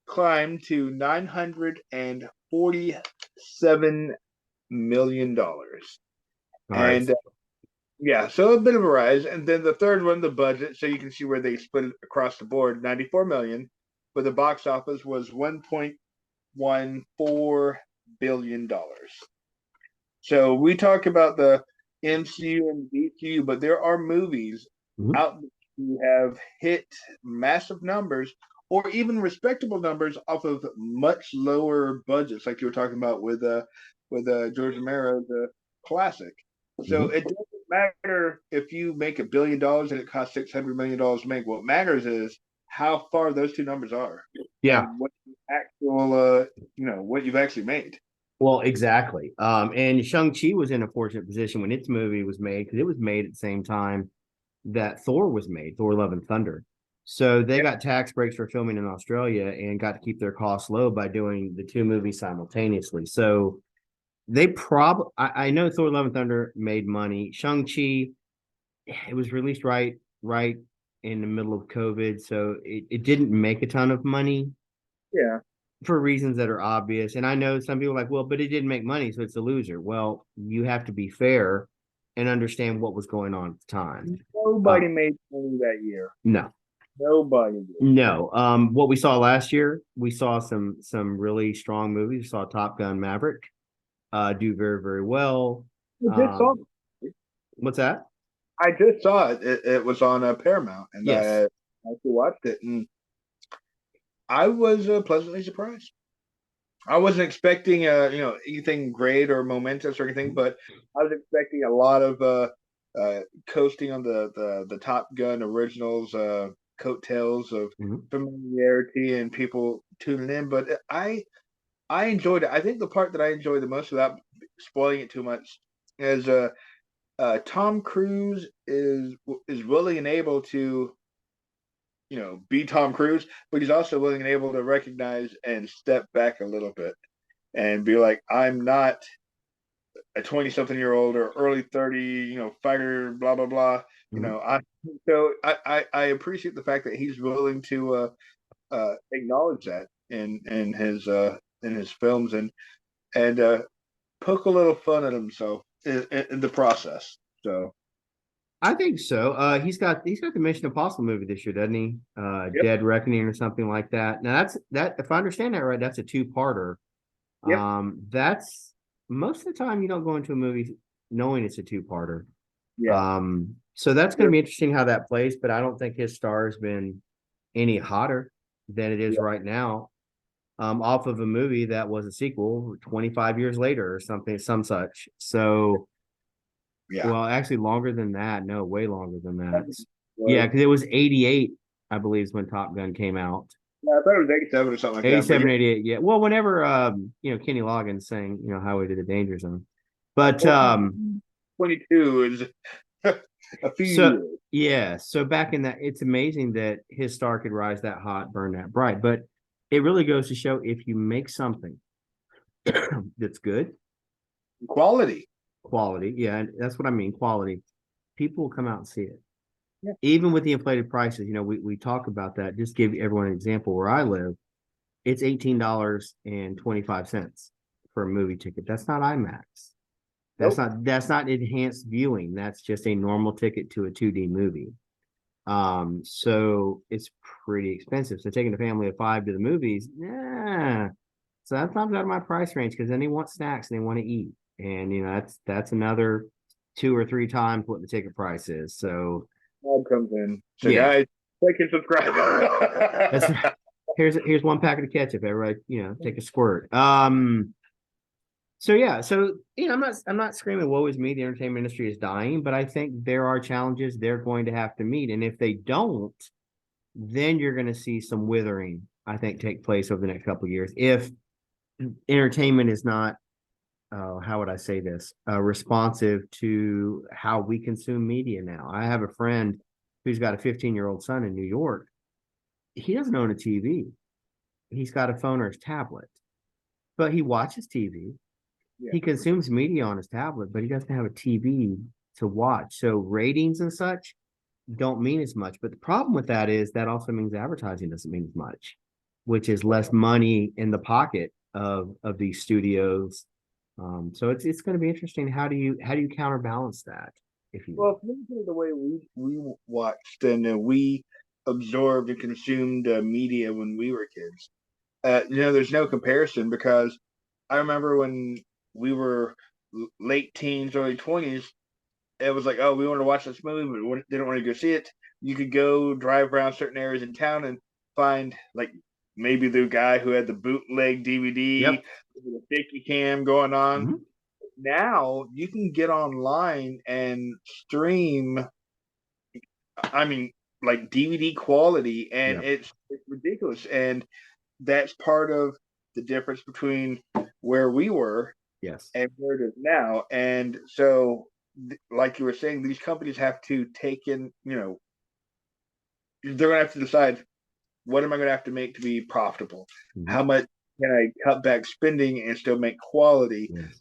climbed to $947 million. All right. And yeah, so a bit of a rise. And then the third one, the budget, so you can see where they split it across the board, 94 million, but the box office was $1.14 billion. So we talk about the MCU and DCU, but there are movies Mhm. out there who have hit massive numbers or even respectable numbers off of much lower budgets, like you were talking about with George Romero's classic. So Mhm. it doesn't matter if you make $1 billion and it costs $600 million to make. What matters is how far those two numbers are, Yeah. and what the actual, what you've actually made. Well, exactly. And Shang-Chi was in a fortunate position when its movie was made because it was made at the same time that Thor was made, Thor Love and Thunder. So they got tax breaks for filming in Australia and got to keep their costs low by doing the two movies simultaneously. So they I know Thor Love and Thunder made money. Shang-Chi, it was released right in the middle of COVID. So it didn't make a ton of money Yeah. for reasons that are obvious. And I know some people are like, well, but it didn't make money, so it's a loser. Well, you have to be fair and understand what was going on at the time. Nobody made money that year. No, Nobody did. no. What we saw last year, we saw some really strong movies. We saw Top Gun Maverick do very, very well. I just saw. What's that? I just saw it. It was on Paramount, and I Yes. actually watched it, and I was pleasantly surprised. I wasn't expecting anything great or momentous or anything, but I was expecting a lot of coasting on the Top Gun originals, coattails of Mhm. familiarity and people tuning in. But I enjoyed it. I think the part that I enjoyed the most, without spoiling it too much, is Tom Cruise is willing and able to be Tom Cruise, but he's also willing and able to recognize and step back a little bit and be like, I'm not a 20-something-year-old or early 30, fighter, blah blah blah. Mhm. I appreciate the fact that he's willing to acknowledge that in his films, and poke a little fun at himself in the process. So I think so. He's got the Mission Impossible movie this year, doesn't he? yep, Dead Reckoning or something like that. Now that if I understand that right, that's a two-parter. yep, That's most of the time you don't go into a movie knowing it's a two-parter. yeah, So that's going to yep, be interesting how that plays, but I don't think his star has been any hotter than it is yeah, right now. Off of a movie that was a sequel 25 years later or something, some such. So, yeah. well, actually longer than that. No, way longer than that. Yeah, Was because it was 88, I believe, is when Top Gun came out. Yeah, I thought it was 87 or something like that. But 87, 88. Yeah. Well, whenever Kenny Loggins sang, Highway to the Danger Zone. But well, 22 is a few so years. yeah, so back in that, it's amazing that his star could rise that hot, burn that bright. But it really goes to show if you make something that's good, Quality. quality, yeah, and that's what I mean, quality, people will come out and see it. Yeah. Even with the inflated prices, we talk about that. Just give everyone an example where I live, it's $18.25 for a movie ticket. That's not IMAX. That's Nope. not enhanced viewing. That's just a normal ticket to a 2D movie. So it's pretty expensive. So taking a family of five to the movies, yeah. So that's not out of my price range because then they want snacks and they want to eat. And that's another two or three times what the ticket price is. So Ad comes in. So, yeah, guys, like and that's subscribe. here's one packet of ketchup. Everybody, take a squirt. So yeah, I'm not screaming woe is me, the entertainment industry is dying, but I think there are challenges they're going to have to meet. And if they don't, then you're going to see some withering, I think, take place over the next couple of years. If entertainment is not, how would I say this, responsive to how we consume media now. I have a friend who's got a 15-year-old son in New York. He doesn't own a TV. He's got a phone or his tablet, but he watches TV. Yeah. He consumes media on his tablet, but he doesn't have a TV to watch. So ratings and such don't mean as much. But the problem with that is that also means advertising doesn't mean as much, which is less money in the pocket of these studios. So it's going to be interesting. How do you counterbalance that, if you Well, will? if you look at the way we watched and we absorbed and consumed media when we were kids, there's no comparison because I remember when we were late teens, early 20s, it was like, oh, we want to watch this movie, but we didn't want to go see it. You could go drive around certain areas in town and find like maybe the guy who had the bootleg DVD Yep. with a shaky cam going on. Mhm. now you can get online and stream, I mean, like DVD quality, and Yeah. it's ridiculous. And that's part of the difference between where we were Yes. and where it is now. And so, like you were saying, these companies have to take in, they're going to have to decide, what am I going to have to make to be profitable? Mhm. How much can I cut back spending and still make quality? Yes.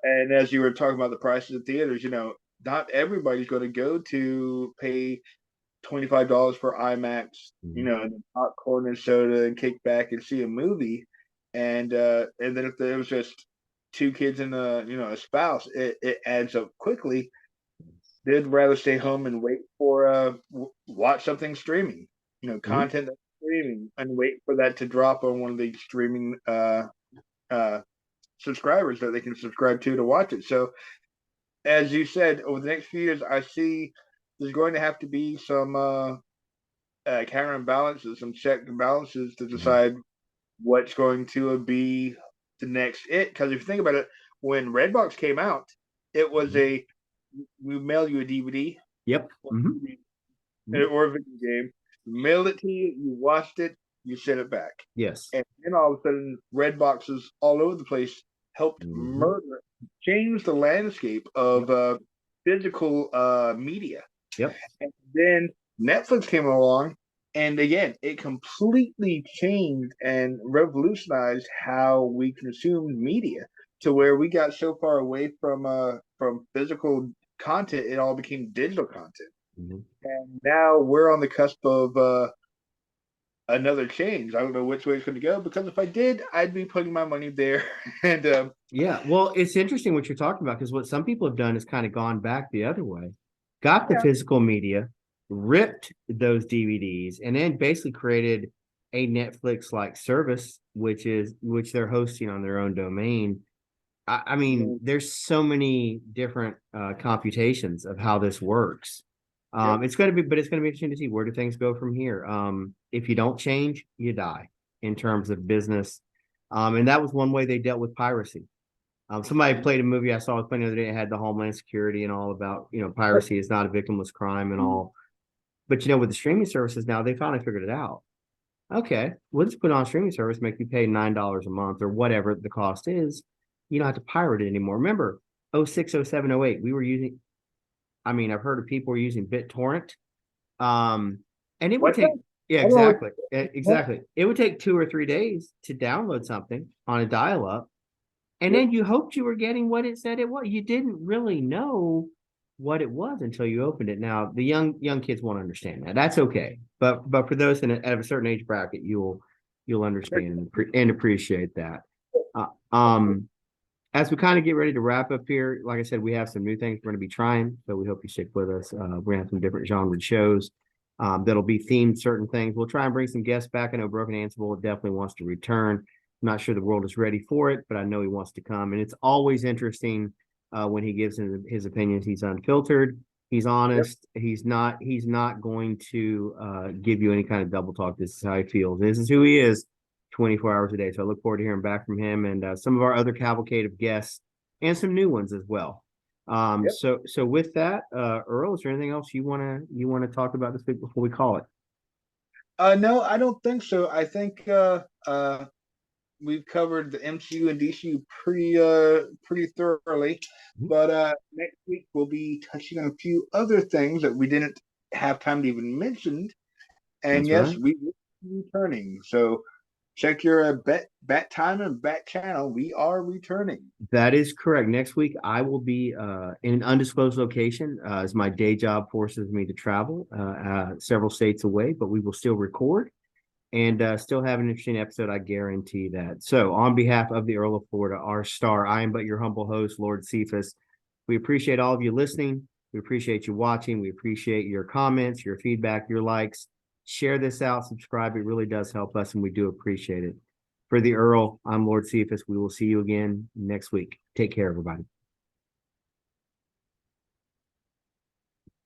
And as you were talking about the prices of theaters, not everybody's going to go to pay $25 for IMAX, Mhm. and popcorn and soda and kick back and see a movie. And then if there was just two kids and a spouse, it adds up quickly. They'd rather stay home and wait for watch something streaming, Mhm. content that's streaming, and wait for that to drop on one of the streaming uh subscribers that they can subscribe to watch it. So as you said, over the next few years, I see there's going to have to be some counter and balances, some check and balances to Mhm. decide what's going to be the next it. Because if you think about it, when Redbox came out, it was Mhm. we mail you a DVD Yep. or Hmm. or a video game, mailed it to you, you watched it, you sent it back. Yes. And then all of a sudden, red boxes all over the place helped Hmm. change the landscape of Yep. physical media. Yep. And then Netflix came along, and again, it completely changed and revolutionized how we consumed media to where we got so far away from physical content, it all became digital content. Mhm. And now we're on the cusp of another change. I don't know which way it's going to go, because if I did, I'd be putting my money there. And Yeah. Well, it's interesting what you're talking about because what some people have done is kind of gone back the other way, got the yeah, physical media, ripped those DVDs, and then basically created a Netflix like service, which they're hosting on their own domain. I mean, there's so many different computations of how this works. yep, It's going to be, but it's going to be interesting to see where do things go from here. If you don't change, you die in terms of business. And that was one way they dealt with piracy. Somebody played a movie I saw playing the other day. It had the Homeland Security and all about, piracy is not a victimless crime and all. But with the streaming services now, they finally figured it out. Okay, we'll just put on a streaming service, make you pay $9 a month or whatever the cost is. You don't have to pirate it anymore. Remember, 06, 07, 08, we were using, I mean, I've heard of people were using BitTorrent. Um, and it would what's take, that? yeah, I don't know. exactly. Exactly. It would take 2 or 3 days to download something on a dial-up. And Yep. then you hoped you were getting what it said it was. You didn't really know what it was until you opened it. Now, the young kids won't understand that. That's okay. But for those at a certain age bracket, you'll understand and appreciate that. Uh, um, as we kind of get ready to wrap up here, like I said, we have some new things we're going to be trying, so we hope you stick with us. We're going to have some different genre shows that'll be themed certain things. We'll try and bring some guests back. I know Broken Ansible definitely wants to return. I'm not sure the world is ready for it, but I know he wants to come. And it's always interesting when he gives his opinions. He's unfiltered. He's Yep. honest. He's not going to give you any kind of double talk. This is how he feels. This is who he is 24 hours a day. So I look forward to hearing back from him and some of our other cavalcade of guests and some new ones as well. Yep. So with that, Earl, is there anything else you want to talk about this week before we call it? No, I don't think so. I think we've covered the MCU and DCU pretty thoroughly. Mhm. But next week we'll be touching on a few other things that we didn't have time to even mention. And That's yes, right. we will be returning. So check your bat time and bat channel. We are returning. That is correct. Next week, I will be in an undisclosed location as my day job forces me to travel several states away, but we will still record and still have an interesting episode. I guarantee that. So, on behalf of the Earl of Florida, our star, I am but your humble host, Lord Cephas. We appreciate all of you listening. We appreciate you watching. We appreciate your comments, your feedback, your likes. Share this out, subscribe. It really does help us, and we do appreciate it. For the Earl, I'm Lord Cephas. We will see you again next week. Take care, everybody.